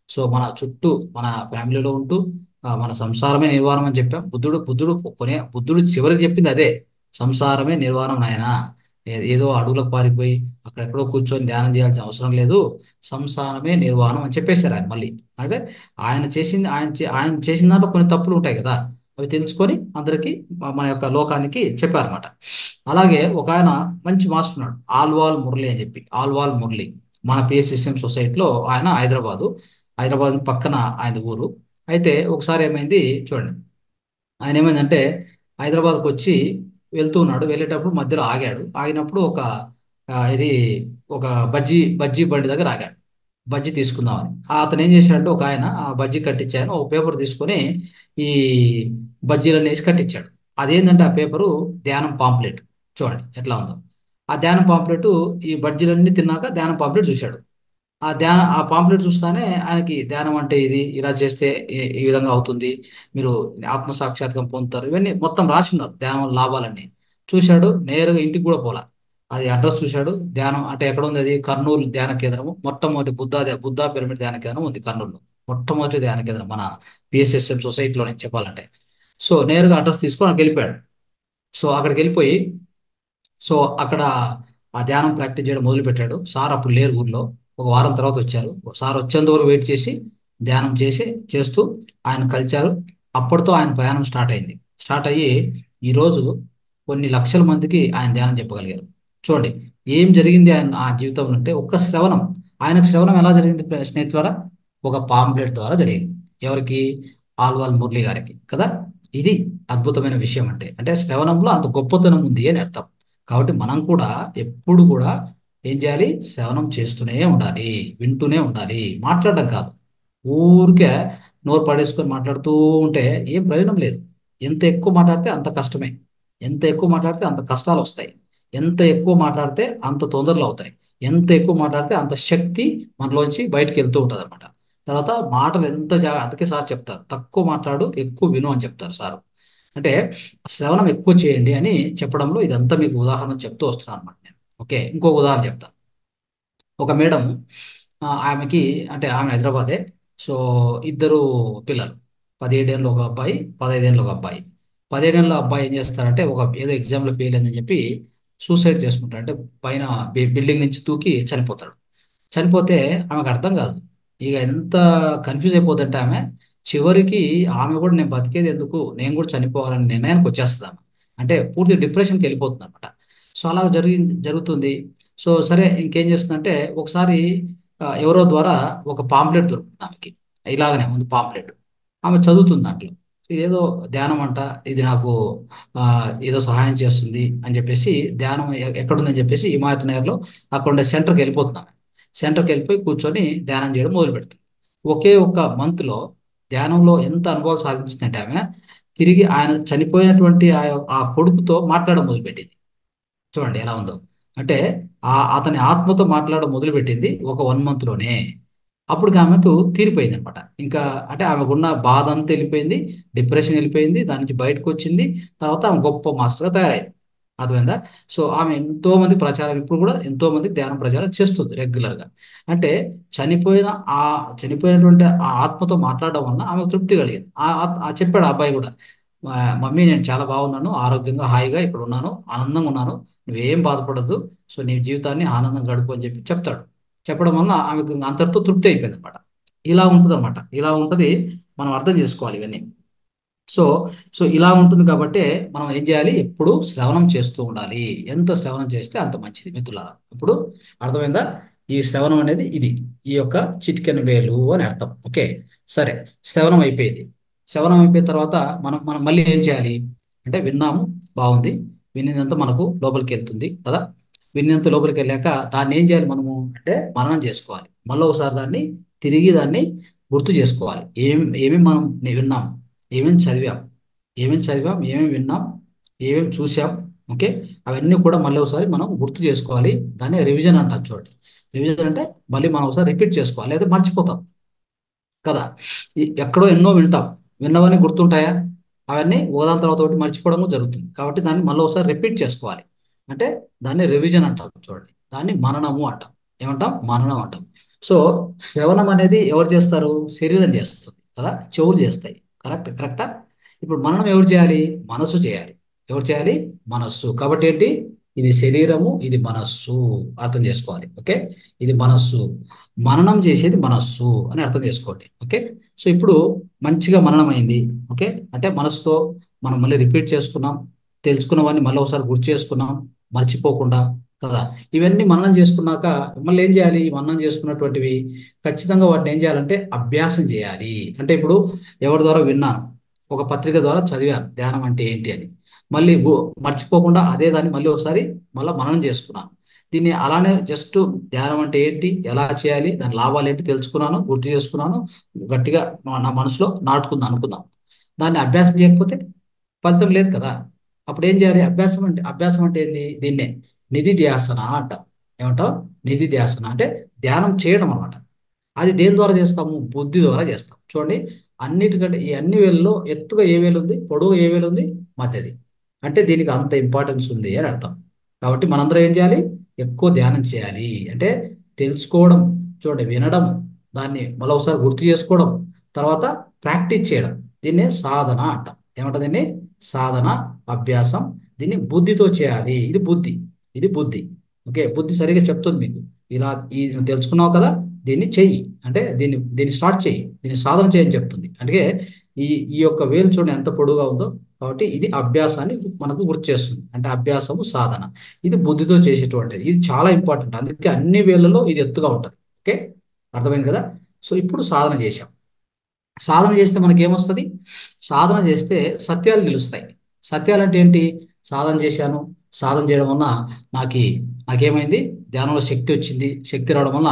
సో మన చుట్టూ మన ఫ్యామిలీలో ఉంటూ మన సంసారమే నిర్వాణం అని చెప్పాం. బుద్ధుడు చివరికి చెప్పింది అదే, సంసారమే నిర్వాణం నాయనా. ఏదో అడవులకు పారిపోయి అక్కడెక్కడో కూర్చొని ధ్యానం చేయాల్సిన అవసరం లేదు, సంసారమే నిర్వాణం అని చెప్పేశారు ఆయన మళ్ళీ. అంటే ఆయన చేసిన దాంట్లో కొన్ని తప్పులు ఉంటాయి కదా, అవి తెలుసుకొని అందరికీ మన యొక్క లోకానికి చెప్పారన్నమాట. అలాగే ఒక ఆయన మంచి మాస్టర్ ఉన్నాడు, ఆల్వాల్ మురళి అని చెప్పి. ఆల్వాల్ మురళి మన పిఎస్ఎస్ఎం సొసైటీలో ఆయన హైదరాబాద్ పక్కన ఆయన ఊరు. అయితే ఒకసారి ఏమైంది చూడండి, ఆయన ఏమైందంటే హైదరాబాద్కి వచ్చి వెళ్తూ ఉన్నాడు. వెళ్ళేటప్పుడు మధ్యలో ఆగాడు. ఆగినప్పుడు ఇది ఒక బజ్జీ బండి దగ్గర ఆగాడు, బజ్జీ తీసుకుందామని. అతను ఏం చేశాడంటే, ఒక ఆయన ఆ బజ్జీ కట్టించాయని ఒక పేపర్ తీసుకొని ఈ బజ్జీలన్నీ వేసి కట్టించాడు. అదేంటంటే ఆ పేపరు ధ్యానం పాంప్లెట్. చూడండి ఎట్లా ఉందో. ఆ ధ్యానం పాంప్లెట్ ఈ బడ్జీలన్నీ తిన్నాక ధ్యానం పాంప్లెట్ చూశాడు. ఆ పాంప్లెట్ చూస్తానే ఆయనకి ధ్యానం అంటే ఇది ఇలా చేస్తే ఈ విధంగా అవుతుంది, మీరు ఆత్మ సాక్షాత్కారం పొందుతారు, ఇవన్నీ మొత్తం రాసి ఉన్నారు ధ్యానం వల్ల లాభాలన్నీ. చూశాడు, నేరుగా ఇంటికి కూడా పోలా. అది అడ్రస్ చూశాడు, ధ్యానం అంటే ఎక్కడ ఉంది, అది కర్నూలు ధ్యాన కేంద్రము, మొట్టమొదటి బుద్ధా పిరమిడ్ ధ్యాన కేంద్రం ఉంది కర్నూలులో. మొట్టమొదటి ధ్యాన కేంద్రం మన పిఎస్ఎస్ఎం సొసైటీలోనే చెప్పాలంటే. సో నేరుగా అడ్రస్ తీసుకొని అక్కడికి వెళ్ళిపోయాడు. సో అక్కడికి వెళ్ళిపోయి, సో అక్కడ ఆ ధ్యానం ప్రాక్టీస్ చేయడం మొదలు పెట్టాడు. సార్ అప్పుడు లేరు ఊర్లో. ఒక వారం తర్వాత వచ్చారు. సార్ వచ్చేంత వరకు వెయిట్ చేసి ధ్యానం చేస్తూ ఆయన కలిచారు. అప్పటితో ఆయన ప్రయాణం స్టార్ట్ అయింది. స్టార్ట్ అయ్యి ఈరోజు కొన్ని లక్షల మందికి ఆయన ధ్యానం చెప్పగలిగారు. చూడండి ఏం జరిగింది ఆయన ఆ జీవితంలో అంటే, ఒక్క శ్రవణం. ఆయనకు శ్రవణం ఎలా జరిగింది స్నేహితులారా? ఒక పాంప్లెట్ ద్వారా జరిగింది. ఎవరికి? ఆల్వాల్ మురళి గారికి కదా. ఇది అద్భుతమైన విషయం. అంటే అంటే శ్రవణంలో అంత గొప్పతనం ఉంది అని అర్థం. కాబట్టి మనం కూడా ఎప్పుడు కూడా ఏం చేయాలి? శ్రవణం చేస్తూనే ఉండాలి, వింటూనే ఉండాలి, మాట్లాడడం కాదు. ఊరికే నోరు పడేసుకొని మాట్లాడుతూ ఉంటే ఏం ప్రయోజనం లేదు. ఎంత ఎక్కువ మాట్లాడితే అంత కష్టమే. ఎంత ఎక్కువ మాట్లాడితే అంత కష్టాలు వస్తాయి. ఎంత ఎక్కువ మాట్లాడితే అంత తొందరలు అవుతాయి. ఎంత ఎక్కువ మాట్లాడితే అంత శక్తి మనలోంచి బయటికి వెళ్తూ ఉంటుంది అనమాట. తర్వాత మాటలు ఎంత అందుకే సార్ చెప్తారు, తక్కువ మాట్లాడు ఎక్కువ విను అని చెప్తారు సార్. అంటే శ్రవణం ఎక్కువ చేయండి అని చెప్పడంలో ఇదంతా మీకు ఉదాహరణ చెప్తూ వస్తున్నాను అనమాట నేను. ఓకే, ఇంకో ఉదాహరణ చెప్తాను. ఒక మేడం, ఆమెకి అంటే ఆమె హైదరాబాదే. సో ఇద్దరు పిల్లలు, 17 ఏళ్ళ ఒక అబ్బాయి, 15 ఏళ్ళ ఒక అబ్బాయి. 17 ఏళ్ళ అబ్బాయి ఏం చేస్తారంటే, ఒక ఏదో ఎగ్జామ్లో ఫెయిల్ అయిందని చెప్పి సూసైడ్ చేసుకుంటాడు. అంటే పైన బిల్డింగ్ నుంచి దూకి చనిపోతాడు. చనిపోతే ఆమెకు అర్థం కాదు. ఇక ఎంత కన్ఫ్యూజ్ అయిపోతుంటే ఆమె, చివరికి ఆమె కూడా నేను బతికేది ఎందుకు, నేను కూడా చనిపోవాలనే నిర్ణయానికి వచ్చేస్తుంది ఆమె. అంటే పూర్తి డిప్రెషన్కి వెళ్ళిపోతుంది అనమాట. సో అలా జరుగుతుంది. సో సరే ఇంకేం చేస్తుందంటే, ఒకసారి ఎవరో ద్వారా ఒక పాంప్లెట్ దొరుకుతుంది ఆమెకి. ఇలాగనే ఉంది పాంప్లెట్. ఆమె చదువుతుంది దాంట్లో. ఇదేదో ధ్యానం అంట, ఇది నాకు ఆ, ఏదో సహాయం చేస్తుంది అని చెప్పేసి, ధ్యానం ఎక్కడుందని చెప్పేసి హిమాయత్ నగర్లో అక్కడ ఉండే సెంటర్కి వెళ్ళిపోతుంది ఆమె. సెంటర్కి వెళ్ళిపోయి కూర్చొని ధ్యానం చేయడం మొదలు పెడుతుంది. ఒకే ఒక్క మంత్లో ధ్యానంలో ఎంత అనుభవాలు సాధించిందంటే ఆమె, తిరిగి ఆయన చనిపోయినటువంటి ఆ కొడుకుతో మాట్లాడడం మొదలుపెట్టింది. చూడండి ఎలా ఉందో. అంటే అతని ఆత్మతో మాట్లాడడం మొదలుపెట్టింది ఒక 1 మంత్లోనే. అప్పుడు ఆమెకు తీరిపోయింది అనమాట. ఇంకా అంటే ఆమెకున్న బాధ అంతా వెళ్ళిపోయింది, డిప్రెషన్ వెళ్ళిపోయింది, దాని నుంచి బయటకు వచ్చింది. తర్వాత ఆమె గొప్ప మాస్టర్గా తయారైంది. అర్థమైందా? సో ఆమె ఎంతో మంది ప్రచారం, ఇప్పుడు కూడా ఎంతో మందికి ధ్యానం ప్రచారం చేస్తుంది రెగ్యులర్గా. అంటే చనిపోయిన ఆ చనిపోయినటువంటి ఆ ఆత్మతో మాట్లాడడం వల్ల ఆమెకు తృప్తి కలిగింది. చెప్పాడు ఆ అబ్బాయి కూడా, మమ్మీ నేను చాలా బాగున్నాను, ఆరోగ్యంగా హాయిగా ఇక్కడ ఉన్నాను, ఆనందంగా ఉన్నాను, నువ్వేం బాధపడద్దు, సో నీ జీవితాన్ని ఆనందంగా గడుపు అని చెప్పి చెప్తాడు. చెప్పడం వల్ల ఆమెకు ఇంక అంతటితో తృప్తి అయిపోయింది అనమాట. ఇలా ఉంటుంది అనమాట, ఇలా ఉంటుంది. మనం అర్థం చేసుకోవాలి ఇవన్నీ. సో సో ఇలా ఉంటుంది కాబట్టి మనం ఏం చేయాలి? ఎప్పుడు శ్రవణం చేస్తూ ఉండాలి. ఎంత శ్రవణం చేస్తే అంత మంచిది మిత్రులారా. ఇప్పుడు అర్థమైందా? ఈ శ్రవణం అనేది ఇది, ఈ యొక్క చిటికెన వేలు అని అర్థం. ఓకే, సరే. శ్రవణం అయిపోయింది. శ్రవణం అయిపోయిన తర్వాత మనం మనం మళ్ళీ ఏం చేయాలి అంటే, విన్నాము, బాగుంది, వినినంత మనకు లోపలికి వెళ్తుంది కదా. విన్నంత లోపలికి వెళ్ళాక దాన్ని ఏం చేయాలి మనము అంటే, మననం చేసుకోవాలి. మళ్ళీ ఒకసారి దాన్ని తిరిగి దాన్ని గుర్తు చేసుకోవాలి. ఏమేమి మనం విన్నాం, ఏమేమి చదివాం, ఏమేమి విన్నాం, ఏమేమి చూసాం. ఓకే, అవన్నీ కూడా మళ్ళీ ఒకసారి మనం గుర్తు చేసుకోవాలి. దాన్ని రివిజన్ అంటాం. చూడండి, రివిజన్ అంటే మళ్ళీ మనం ఒకసారి రిపీట్ చేసుకోవాలి, లేదా మర్చిపోతాం కదా. ఎక్కడో ఎన్నో వింటాం, విన్నవన్నీ గుర్తుంటాయా? అవన్నీ ఒకదాని తర్వాత ఒకటి మర్చిపోవడం కూడా జరుగుతుంది. కాబట్టి దాన్ని మళ్ళీ ఒకసారి రిపీట్ చేసుకోవాలి. అంటే దాన్ని రివిజన్ అంటాం. చూడండి, దాన్ని మననము అంటాం. ఏమంటాం? మననం అంటాం. సో శ్రవణం అనేది ఎవరు చేస్తారు? శరీరం చేస్తుంది కదా, చెవులు చేస్తాయి. కరెక్టా? ఇప్పుడు మననం ఎవరు చేయాలి? మనస్సు చేయాలి. ఎవరు చేయాలి? మనస్సు. కాబట్టి ఏంటి? ఇది శరీరము, ఇది మనస్సు. అర్థం చేసుకోవాలి. ఓకే, ఇది మనస్సు, మననం చేసేది మనస్సు అని అర్థం చేసుకోండి. ఓకే, సో ఇప్పుడు మంచిగా మననం అయింది. ఓకే, అంటే మనసుతో మనం మళ్ళీ రిపీట్ చేసుకున్నాం, తెలుసుకున్నవన్నీ మళ్ళీ ఒకసారి గుర్తు చేసుకున్నాం, మర్చిపోకుండా కదా. ఇవన్నీ మననం చేసుకున్నాక మళ్ళీ ఏం చేయాలి? ఈ మననం చేసుకున్నటువంటివి ఖచ్చితంగా వాటిని ఏం చేయాలంటే అభ్యాసం చేయాలి. అంటే ఇప్పుడు ఎవరి ద్వారా విన్నాను, ఒక పత్రిక ద్వారా చదివాను ధ్యానం అంటే ఏంటి అని, మళ్ళీ మర్చిపోకుండా అదే దాన్ని మళ్ళీ ఒకసారి మళ్ళీ మననం చేసుకున్నాను. దీన్ని అలానే జస్ట్ ధ్యానం అంటే ఏంటి, ఎలా చేయాలి, దాని లాభాలు ఏంటి తెలుసుకున్నాను, గుర్తు చేసుకున్నాను, గట్టిగా నా మనసులో నాటుకుందాం అనుకుందాం. దాన్ని అభ్యాసం చేయకపోతే ఫలితం లేదు కదా. అప్పుడు ఏం చేయాలి? అభ్యాసం అంటే ఏంది? దీన్నే నిధి ధ్యాసన అంటాం. ఏమంటాం? నిధి ధ్యాసన అంటే ధ్యానం చేయడం అనమాట. అది దేని ద్వారా చేస్తాము? బుద్ధి ద్వారా చేస్తాం. చూడండి, అన్నిటికంటే ఈ అన్ని వేళ్ళలో ఎత్తుగా ఏ వేలు ఉంది, పొడవు ఏ వేలు ఉంది? మధ్యది. అంటే దీనికి అంత ఇంపార్టెన్స్ ఉంది అని అర్థం. కాబట్టి మనందరం ఏం చేయాలి? ఎక్కువ ధ్యానం చేయాలి. అంటే తెలుసుకోవడం, చూడండి, వినడం, దాన్ని మరోసారి గుర్తు చేసుకోవడం, తర్వాత ప్రాక్టీస్ చేయడం. దీన్నే సాధన అంటాం. ఏమంటాం దీన్ని? సాధన, అభ్యాసం. దీన్ని బుద్ధితో చేయాలి. ఇది బుద్ధి. ఇది బుద్ధి. ఓకే, బుద్ధి సరిగా చెప్తుంది మీకు. ఇలా ఈ నువ్వు తెలుసుకున్నావు కదా, దీన్ని చెయ్యి అంటే దీన్ని స్టార్ట్ చెయ్యి, దీన్ని సాధన చేయని చెప్తుంది. అంటే ఈ ఈ యొక్క వేలు చూడండి ఎంత పొడుగా ఉందో. కాబట్టి ఇది అభ్యాసాన్ని మనకు గుర్తు చేస్తుంది. అంటే అభ్యాసము, సాధన. ఇది బుద్ధితో చేసేటువంటిది. ఇది చాలా ఇంపార్టెంట్. అందుకే అన్ని వేళ్ళలో ఇది ఎత్తుగా ఉంటుంది. ఓకే, అర్థమైంది కదా? సో ఇప్పుడు సాధన చేశాం. సాధన చేస్తే మనకి ఏమొస్తుంది? సాధన చేస్తే సత్యాలు నిలుస్తాయి. సత్యాలు అంటే ఏంటి? సాధన చేశాను, సాధన చేయడం వల్ల నాకు నాకేమైంది? ధ్యానంలో శక్తి వచ్చింది. శక్తి రావడం వల్ల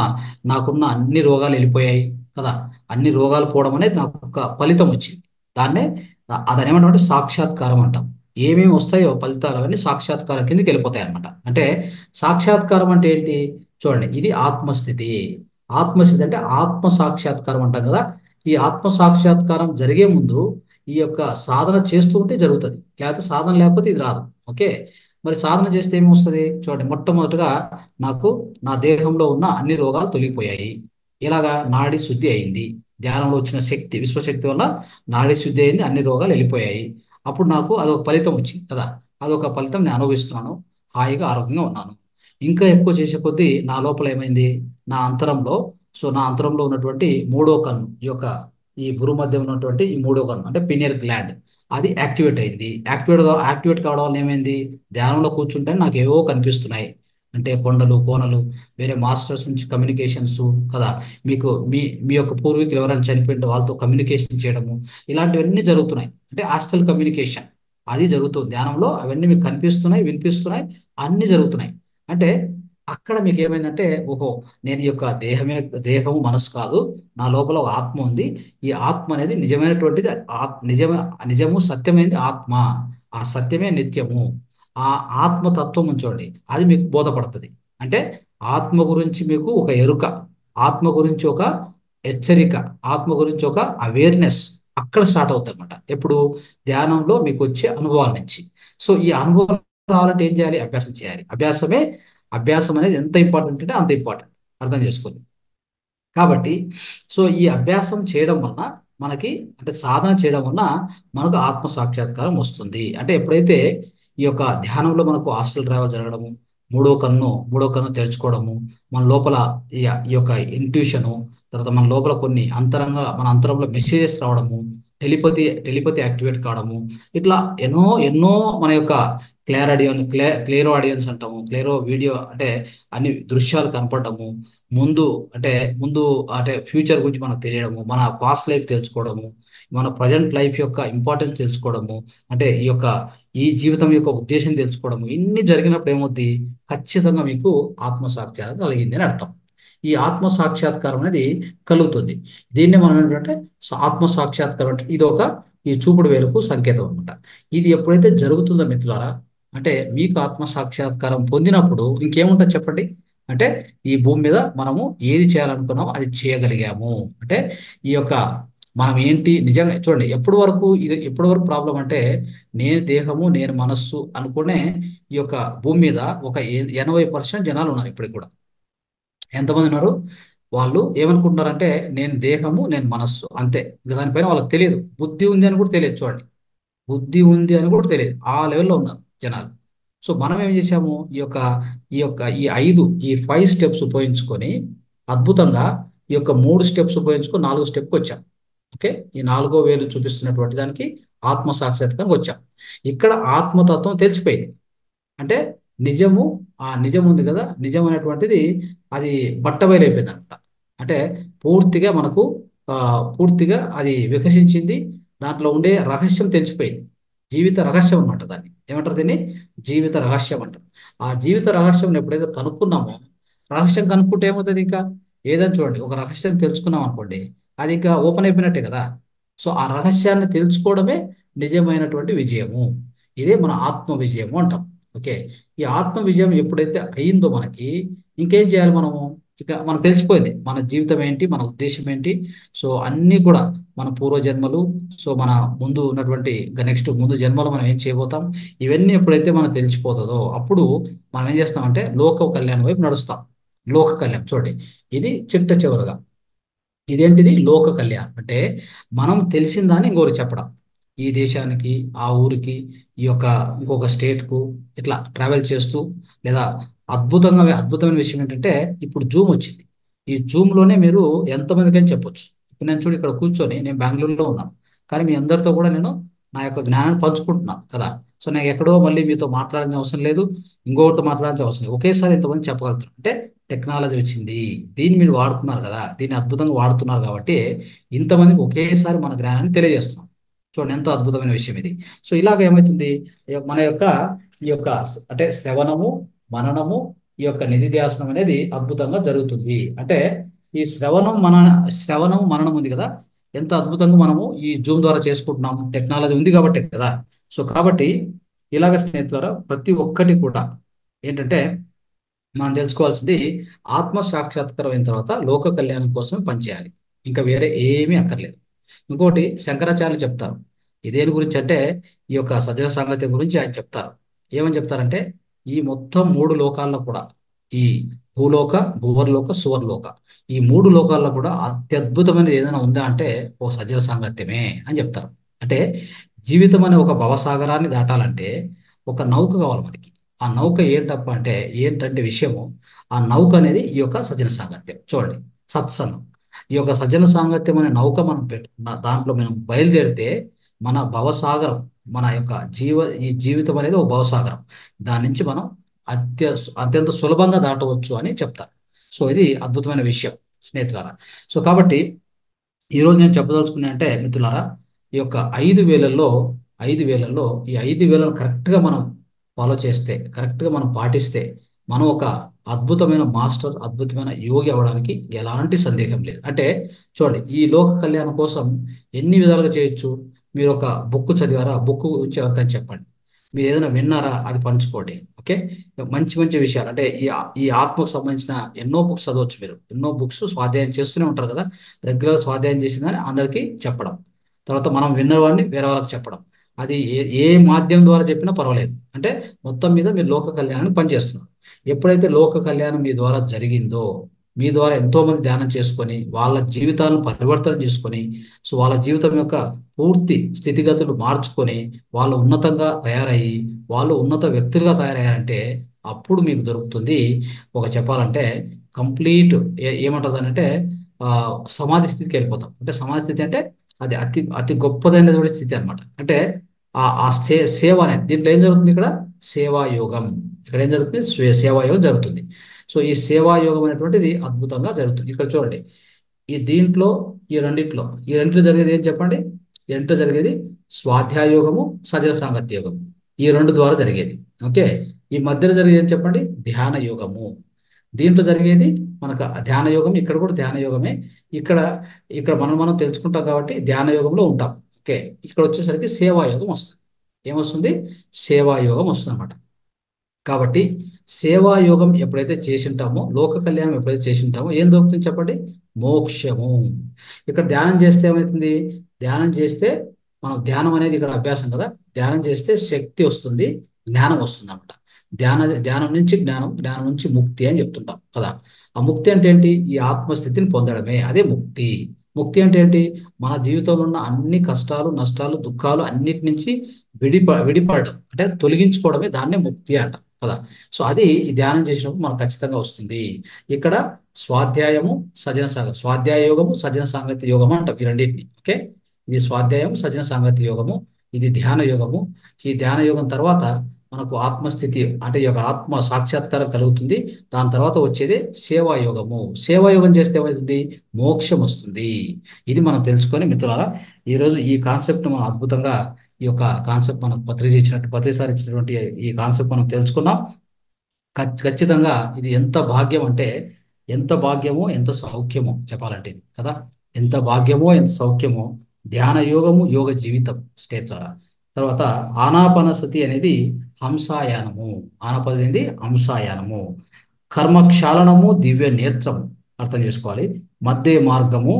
నాకున్న అన్ని రోగాలు వెళ్ళిపోయాయి కదా. అన్ని రోగాలు పోవడం అనేది నాకు ఒక ఫలితం వచ్చింది. దాన్నే అదని ఏమంటామంటే సాక్షాత్కారం అంటాం. ఏమేమి వస్తాయో ఫలితాలు అవన్నీ సాక్షాత్కారం కిందకి వెళ్ళిపోతాయి అనమాట. అంటే సాక్షాత్కారం అంటే ఏంటి? చూడండి, ఇది ఆత్మస్థితి. ఆత్మస్థితి అంటే ఆత్మ సాక్షాత్కారం అంటాం కదా. ఈ ఆత్మ సాక్షాత్కారం జరిగే ముందు ఈ యొక్క సాధన చేస్తూ ఉంటే జరుగుతుంది. లేకపోతే సాధన లేకపోతే ఇది రాదు. ఓకే, మరి సాధన చేస్తే ఏమొస్తుంది? చూడండి, మొట్టమొదటిగా నాకు నా దేహంలో ఉన్న అన్ని రోగాలు తొలగిపోయాయి. ఇలాగా నాడి శుద్ధి అయింది. ధ్యానంలో వచ్చిన శక్తి, విశ్వశక్తి వల్ల నాడి శుద్ధి అయింది, అన్ని రోగాలు వెళ్ళిపోయాయి. అప్పుడు నాకు అదొక ఫలితం వచ్చింది కదా. అదొక ఫలితం నేను అనుభవిస్తున్నాను. హాయిగా ఆరోగ్యంగా ఉన్నాను. ఇంకా ఎక్కువ చేసే కొద్దీ నా లోపల ఏమైంది? నా అంతరంలో, నా అంతరంలో ఉన్నటువంటి మూడో కన్ను, ఈ భ్రూ మధ్య ఉన్నటువంటి ఈ మూడో కన్ను అంటే పినియల్ గ్లాండ్, అది యాక్టివేట్ అయింది. యాక్టివేట్ కావడం వల్ల ఏమైంది? ధ్యానంలో కూర్చుంటే నాకు ఏవో కనిపిస్తున్నాయి. అంటే కొండలు, కోనలు, వేరే మాస్టర్స్ నుంచి కమ్యూనికేషన్స్ కదా. మీకు మీ మీ యొక్క పూర్వీకులు ఎవరైనా చనిపోయింటే వాళ్ళతో కమ్యూనికేషన్ చేయడము, ఇలాంటివన్నీ జరుగుతున్నాయి. అంటే ఆస్ట్రల్ కమ్యూనికేషన్ అది జరుగుతుంది ధ్యానంలో. అవన్నీ మీకు కనిపిస్తున్నాయి, వినిపిస్తున్నాయి, అన్నీ జరుగుతున్నాయి. అంటే అక్కడ మీకు ఏమైందంటే, ఓహో, నేను ఈ యొక్క దేహము మనసు కాదు, నా లోపల ఒక ఆత్మ ఉంది. ఈ ఆత్మ అనేది నిజమైనటువంటిది. నిజము సత్యమైనది ఆత్మ. ఆ సత్యమే నిత్యము. ఆ ఆత్మతత్వం ఉంచండి, అది మీకు బోధపడుతుంది. అంటే ఆత్మ గురించి మీకు ఒక ఎరుక, ఆత్మ గురించి ఒక హెచ్చరిక, ఆత్మ గురించి ఒక అవేర్నెస్ అక్కడ స్టార్ట్ అవుతుంది అనమాట. ఎప్పుడు? ధ్యానంలో మీకు వచ్చే అనుభవాల నుంచి. సో ఈ అనుభవం రావాలంటే ఏం చేయాలి? అభ్యాసం చేయాలి. అభ్యాసం అనేది ఎంత ఇంపార్టెంట్ అంటే అంత ఇంపార్టెంట్. అర్థం చేసుకోండి. కాబట్టి ఈ అభ్యాసం చేయడం వలన మనకి, అంటే సాధన చేయడం వలన మనకు ఆత్మ సాక్షాత్కారం వస్తుంది. అంటే ఎప్పుడైతే ఈ యొక్క ధ్యానంలో మనకు హాస్టల్ ట్రావెల్ జరగడము, మూడో కన్ను తెరుచుకోవడము, మన లోపల ఈ యొక్క ఇంట్యూషను, తర్వాత మన లోపల కొన్ని మన అంతరంలో మెసేజెస్ రావడము, టెలిపతి యాక్టివేట్ కావడము, ఇట్లా ఎన్నో ఎన్నో మన యొక్క క్లియరో ఆడియన్స్ అంటాము. క్లియరో వీడియో అంటే అన్ని దృశ్యాలు కనపడము, ముందు అంటే ముందు అంటే ఫ్యూచర్ గురించి మనకు తెలియడము, మన పాస్ట్ లైఫ్ తెలుసుకోవడము, మన ప్రజెంట్ లైఫ్ యొక్క ఇంపార్టెన్స్ తెలుసుకోవడము, అంటే ఈ జీవితం యొక్క ఉద్దేశం తెలుసుకోవడము, ఇన్ని జరిగినప్పుడు ఏమవుద్ది? ఖచ్చితంగా మీకు ఆత్మ సాక్షాత్కారం కలిగింది అని అర్థం. ఈ ఆత్మ సాక్షాత్కారం అనేది కలుగుతుంది. దీన్ని మనం ఏంటంటే ఆత్మ సాక్షాత్కారం అంటే ఈ చూపుడు వేలుకు సంకేతం అనమాట. ఇది ఎప్పుడైతే జరుగుతుందో మిత్రులారా, అంటే మీకు ఆత్మ సాక్షాత్కారం పొందినప్పుడు ఇంకేముంటుంది చెప్పండి? అంటే ఈ భూమి మీద మనము ఏది చేయాలనుకున్నామో అది చేయగలిగాము. అంటే ఈ యొక్క మనం ఏంటి నిజంగా చూడండి, ఎప్పటి వరకు ప్రాబ్లం అంటే, నేను దేహము, నేను మనస్సు అనుకునే ఈ యొక్క భూమి మీద ఒక 80% జనాలు ఉన్నారు ఇప్పటికి కూడా. ఎంతమంది ఉన్నారు? వాళ్ళు ఏమనుకుంటున్నారంటే, నేను దేహము, నేను మనస్సు అంతే. ఇంకా దానిపైన వాళ్ళకి తెలియదు. బుద్ధి ఉంది అని కూడా తెలియదు. చూడండి, బుద్ధి ఉంది అని కూడా తెలియదు. ఆ లెవెల్లో ఉన్నారు జనాలు. సో మనం ఏం చేసాము? ఈ 5 స్టెప్స్ ఉపయోగించుకొని అద్భుతంగా ఈ యొక్క 3 స్టెప్స్ ఉపయోగించుకొని 4 స్టెప్కి వచ్చాం. ఓకే, ఈ 4వ వేలు చూపిస్తున్నటువంటి దానికి ఆత్మ సాక్షాత్కారానికి వచ్చాం. ఇక్కడ ఆత్మతత్వం తెలిసిపోయింది. అంటే నిజము, ఆ నిజం ఉంది కదా, నిజం అనేటువంటిది అది బట్టబయలైపోయింది అనమాట. అంటే పూర్తిగా మనకు పూర్తిగా అది వికసించింది. దాంట్లో ఉండే రహస్యం తెలిసిపోయింది. జీవిత రహస్యం అనమాట. దాన్ని ఏమంటారు? దీన్ని జీవిత రహస్యం అంటారు. ఆ జీవిత రహస్యం ఎప్పుడైతే కనుక్కున్నామో, రహస్యం కనుక్కుంటే ఏమవుతుంది? ఇంకా ఏదని చూడండి, ఒక రహస్యం తెలుసుకున్నాం అనుకోండి, అది ఇంకా ఓపెన్ అయిపోయినట్టే కదా. సో ఆ రహస్యాన్ని తెలుసుకోవడమే నిజమైనటువంటి విజయము. ఇదే మన ఆత్మ విజయము అంటాం. ఓకే. ఈ ఆత్మ విజయం ఎప్పుడైతే అయిందో మనకి, ఇంకేం చేయాలి మనము? ఇక మనకు తెలిసిపోయింది మన జీవితం ఏంటి, మన ఉద్దేశం ఏంటి. సో అన్నీ కూడా మన పూర్వజన్మలు, సో మన ముందు ఉన్నటువంటి నెక్స్ట్ ముందు జన్మలో మనం ఏం చేయబోతాం, ఇవన్నీ ఎప్పుడైతే మనకు తెలిసిపోతుందో అప్పుడు మనం ఏం చేస్తామంటే లోక కళ్యాణం వైపు నడుస్తాం. లోక కళ్యాణం చూడండి, ఇది చిట్ట చివరగా ఇదేంటిది లోక కళ్యాణం అంటే మనం తెలిసిన దాన్ని ఇంకోరికి చెప్పడం. ఈ దేశానికి, ఆ ఊరికి, ఈ యొక్క ఇంకొక స్టేట్కు ఇట్లా ట్రావెల్ చేస్తూ, లేదా అద్భుతమైన విషయం ఏంటంటే ఇప్పుడు జూమ్ వచ్చింది. ఈ జూమ్లోనే మీరు ఎంతమందికైనా చెప్పొచ్చు. ఇప్పుడు నేను చూడు ఇక్కడ కూర్చొని నేను బెంగళూరులో ఉన్నాను, కానీ మీ అందరితో కూడా నేను నా యొక్క జ్ఞానాన్ని పంచుకుంటున్నాను కదా. సో నాకు ఎక్కడో మళ్ళీ మీతో మాట్లాడాల్సిన అవసరం లేదు, ఇంకొకరితో మాట్లాడాల్సిన అవసరం లేదు. ఒకేసారి ఇంతమంది చెప్పగలుగుతారు అంటే టెక్నాలజీ వచ్చింది. దీన్ని మీరు వాడుకున్నారు కదా, దీన్ని అద్భుతంగా వాడుతున్నారు కాబట్టి ఇంతమందికి ఒకేసారి మన జ్ఞానాన్ని తెలియజేస్తున్నాం. చూడండి ఎంత అద్భుతమైన విషయం ఇది. సో ఇలాగ ఏమవుతుంది, మన యొక్క ఈ యొక్క అంటే శ్రవణము, మననము, ఈ యొక్క నిధిధ్యాసనం అనేది అద్భుతంగా జరుగుతుంది. అంటే ఈ శ్రవణం మననం ఉంది కదా, ఎంత అద్భుతంగా మనము ఈ జూమ్ ద్వారా చేసుకుంటున్నాము, టెక్నాలజీ ఉంది కాబట్టి కదా. సో కాబట్టి ఇలాగ స్నేహితులారా ప్రతి ఒక్కటి కూడా ఏంటంటే మనం తెలుసుకోవాల్సింది ఆత్మ సాక్షాత్కారం అయిన తర్వాత లోక కళ్యాణం కోసం పనిచేయాలి. ఇంకా వేరే ఏమీ అక్కర్లేదు. ఇంకోటి శంకరాచార్యులు చెప్తారు. ఇదేని గురించి అంటే ఈ యొక్క సజ్జన సాంగత్యం గురించి ఆయన చెప్తారు. ఏమని చెప్తారంటే ఈ మొత్తం మూడు లోకాల్లో కూడా, ఈ భూలోక, భూవర్లోక, సువర్లోక, ఈ మూడు లోకాల్లో కూడా అత్యద్భుతమైనది ఏదైనా ఉందా అంటే ఓ సజ్జన సాంగత్యమే అని చెప్తారు. అంటే జీవితం అనే ఒక భవసాగరాన్ని దాటాలంటే ఒక నౌక కావాలి మనకి. ఆ నౌక ఏంటప్ప అంటే ఏంటంటే విషయము, ఆ నౌక అనేది ఈ యొక్క సజ్జన సాంగత్యం. చూడండి, సత్సంగం. ఈ యొక్క సజ్జన సాంగత్యం అనే నౌక మనం పెట్టుకున్న దాంట్లో మనం బయలుదేరితే మన భవసాగరం, మన యొక్క ఈ జీవితం అనేది ఒక భవసాగరం. దాని నుంచి మనం అత్య అత్యంత సులభంగా దాటవచ్చు అని చెప్తారు. సో ఇది అద్భుతమైన విషయం స్నేహితులారా. సో కాబట్టి ఈరోజు నేను చెప్పదలుచుకున్నా అంటే మిత్రులారా, ఈ యొక్క 5 వేలల్లో 5 వేలల్లో ఈ 5 వేలను కరెక్ట్గా మనం ఫాలో చేస్తే, కరెక్ట్గా మనం పాటిస్తే మనం ఒక అద్భుతమైన మాస్టర్, అద్భుతమైన యోగి అవ్వడానికి ఎలాంటి సందేహం లేదు. అంటే చూడండి, ఈ లోక కళ్యాణం కోసం ఎన్ని విధాలుగా చేయొచ్చు. మీరు ఒక బుక్ చదివారా, బుక్ గురించి ఎవరికైనా చెప్పండి. మీరు ఏదైనా విన్నారా, అది పంచుకోండి. ఓకే. మంచి మంచి విషయాలు అంటే ఈ ఆత్మకు సంబంధించిన ఎన్నో బుక్స్ చదవచ్చు. మీరు ఎన్నో బుక్స్ స్వాధ్యాయం చేస్తూనే ఉంటారు కదా. రెగ్యులర్ స్వాధ్యాయం చేసిందని అందరికీ చెప్పడం, తర్వాత మనం విన్నవాడిని వేరే వాళ్ళకి చెప్పడం, అది ఏ మాధ్యమం ద్వారా చెప్పినా పర్వాలేదు. అంటే మొత్తం మీద మీరు లోక కళ్యాణానికి పనిచేస్తున్నారు. ఎప్పుడైతే లోక కళ్యాణం మీ ద్వారా జరిగిందో, మీ ద్వారా ఎంతో మంది ధ్యానం చేసుకొని వాళ్ళ జీవితాలను పరివర్తన చేసుకొని, సో వాళ్ళ జీవితం యొక్క పూర్తి స్థితిగతులు మార్చుకొని వాళ్ళు ఉన్నతంగా తయారయ్యి, వాళ్ళు ఉన్నత వ్యక్తులుగా తయారయ్యారంటే అప్పుడు మీకు దొరుకుతుంది ఒక చెప్పాలంటే కంప్లీట్ ఏమంటుంది అంటే ఆ, సమాధి స్థితికి వెళ్ళిపోతాం. అంటే సమాధి స్థితి అంటే అది అతి అతి గొప్పదైనటువంటి స్థితి అన్నమాట. అంటే ఆ సేవ అనేది దీంట్లో ఏం జరుగుతుంది, ఇక్కడ సేవాయోగం. ఇక్కడ ఏం జరుగుతుంది, సేవాయోగం జరుగుతుంది. సో ఈ సేవాయోగం అనేటువంటిది అద్భుతంగా జరుగుతుంది. ఇక్కడ చూడండి, దీంట్లో ఈ రెండిట్లో జరిగేది ఏం చెప్పండి. ఈ రెండిట్లో జరిగేది స్వాధ్యాయోగము, సజన సాంగత్య యోగము. ఈ రెండు ద్వారా జరిగేది. ఓకే. ఈ మధ్యలో జరిగేది ఏం చెప్పండి, ధ్యాన యోగము. దీంట్లో జరిగేది మనకు ధ్యాన యోగం. ఇక్కడ కూడా ధ్యాన యోగమే. ఇక్కడ ఇక్కడ మనం తెలుసుకుంటాం కాబట్టి ధ్యాన యోగంలో ఉంటాం. ఓకే. ఇక్కడ వచ్చేసరికి సేవాయోగం వస్తుంది. ఏమొస్తుంది, సేవాయోగం వస్తుంది అనమాట. కాబట్టి సేవాయోగం ఎప్పుడైతే చేసింటామో, లోక కళ్యాణం ఎప్పుడైతే చేసింటామో ఏం దొరుకుతుంది చెప్పండి, మోక్షము. ఇక్కడ ధ్యానం చేస్తే ఏమవుతుంది, ధ్యానం చేస్తే మనం ధ్యానం అనేది ఇక్కడ అభ్యాసం కదా, ధ్యానం చేస్తే శక్తి వస్తుంది, జ్ఞానం వస్తుంది అనమాట. ధ్యానం నుంచి జ్ఞానం, జ్ఞానం నుంచి ముక్తి అని చెప్తుంటాం కదా. ఆ ముక్తి అంటే ఏంటి, ఈ ఆత్మస్థితిని పొందడమే, అదే ముక్తి. ముక్తి అంటే ఏంటి, మన జీవితంలో ఉన్న అన్ని కష్టాలు, నష్టాలు, దుఃఖాలు అన్నిటి నుంచి విడిపడడం అంటే తొలగించుకోవడమే, దాన్నే ముక్తి అంట కదా. సో అది ఈ ధ్యానం చేసినప్పుడు మనకు ఖచ్చితంగా వస్తుంది. ఇక్కడ స్వాధ్యాయము, స్వాధ్యాయ యోగము, సజ్జన సాంగత్య యోగము అంటాం ఈ రెండింటిని. ఓకే. ఇది స్వాధ్యాయం, సజ్జన సాంగత్య యోగము, ఇది ధ్యాన యోగము. ఈ ధ్యాన యోగం తర్వాత మనకు ఆత్మస్థితి అంటే ఈ యొక్క ఆత్మ సాక్షాత్కారం కలుగుతుంది. దాని తర్వాత వచ్చేది సేవాయోగము. సేవాయోగం చేస్తే ఏమవుతుంది, మోక్షం వస్తుంది. ఇది మనం తెలుసుకొని మిత్రులారా, ఈరోజు ఈ కాన్సెప్ట్ మనం అద్భుతంగా, ఈ యొక్క కాన్సెప్ట్ మనకు పత్రిసారి ఇచ్చినటువంటి ఈ కాన్సెప్ట్ మనం తెలుసుకున్నాం. ఖచ్చితంగా ఇది ఎంత భాగ్యం అంటే, ఎంత భాగ్యమో ఎంత సౌఖ్యమో చెప్పాలంటే ఇది కదా. ఎంత భాగ్యమో ఎంత సౌఖ్యమో ధ్యాన యోగము, యోగ జీవితం స్నేహితులారా. తర్వాత ఆనాపానసతి అనేది హంసాయానము. ఆనాపానసతి అనేది హంసాయానము. కర్మక్షాళనము దివ్య నేత్రము అర్థం చేసుకోవాలి. మధ్య మార్గము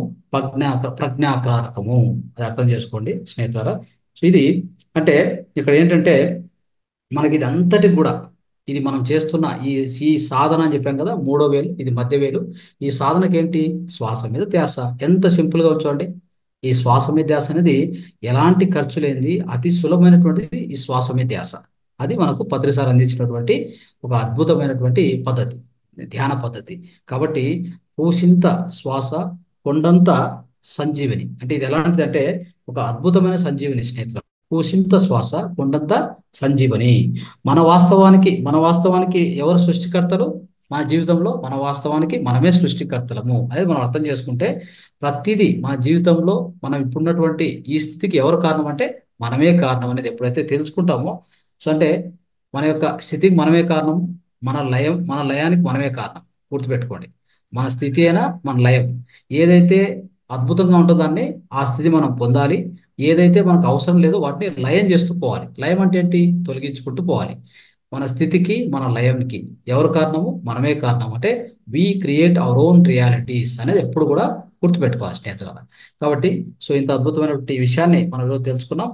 ప్రజ్ఞాకారకము. అది అర్థం చేసుకోండి స్నేహితులారా. సో ఇది అంటే ఇక్కడ ఏంటంటే మనకి ఇది అంతటి కూడా ఇది మనం చేస్తున్న ఈ ఈ సాధన అని చెప్పాం కదా, మూడో వేలు ఇది మధ్య వేలు. ఈ సాధనకి ఏంటి? శ్వాస మీద ధ్యాస. ఎంత సింపుల్ గా ఉంచండి. ఈ శ్వాస మీద ధ్యాస అనేది ఎలాంటి ఖర్చు లేనిది, అతి సులభమైనటువంటిది ఈ శ్వాస మీద ధ్యాస. అది మనకు పత్రిసారి అందించినటువంటి ఒక అద్భుతమైనటువంటి పద్ధతి, ధ్యాన పద్ధతి. కాబట్టి పూసింత శ్వాస కొండంత సంజీవిని. అంటే ఇది ఎలాంటిది అంటే ఒక అద్భుతమైన సంజీవిని స్నేహితులు. కూసింత శ్వాస కొండంత సంజీవని. మన వాస్తవానికి ఎవరు సృష్టికర్తలు? మన జీవితంలో మన వాస్తవానికి మనమే సృష్టికర్తలము అనేది మనం అర్థం చేసుకుంటే ప్రతిదీ మన జీవితంలో మనం ఇప్పుడున్నటువంటి ఈ స్థితికి ఎవరు కారణం అంటే మనమే కారణం అనేది ఎప్పుడైతే తెలుసుకుంటామో, సో అంటే మన యొక్క స్థితికి మనమే కారణం, మన లయానికి మనమే కారణం. గుర్తుపెట్టుకోండి. మన స్థితి అయినా మన లయం ఏదైతే అద్భుతంగా ఉంటుందో దాన్ని ఆ స్థితి మనం పొందాలి. ఏదైతే మనకు అవసరం లేదో వాటిని లయం చేస్తూ పోవాలి. లయం అంటే ఏంటి? తొలగించుకుంటూ పోవాలి. మన స్థితికి మన లయంకి ఎవరు కారణము? మనమే కారణం. అంటే we create our own realities అనేది ఎప్పుడు కూడా గుర్తుపెట్టుకోవాలి స్నేహితులారా. కాబట్టి సో ఇంత అద్భుతమైనటువంటి విషయాన్ని మనం ఈరోజు తెలుసుకున్నాం.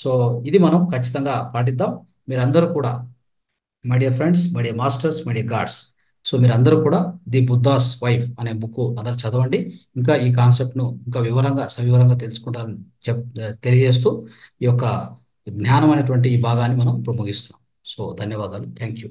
సో ఇది మనం ఖచ్చితంగా పాటిద్దాం. మీరందరూ కూడా my dear friends, my dear masters, my dear God's, so మీరందరూ కూడా ది బుద్ధాస్ వైఫ్ అనే బుక్ అందరు చదవండి. ఇంకా ఈ కాన్సెప్ట్ను ఇంకా సవివరంగా తెలుసుకుంటారని తెలియజేస్తూ ఈ యొక్క జ్ఞానం అనేటువంటి ఈ భాగాన్ని మనం ఇప్పుడు ముగిస్తున్నాం. సో ధన్యవాదాలు. Thank you.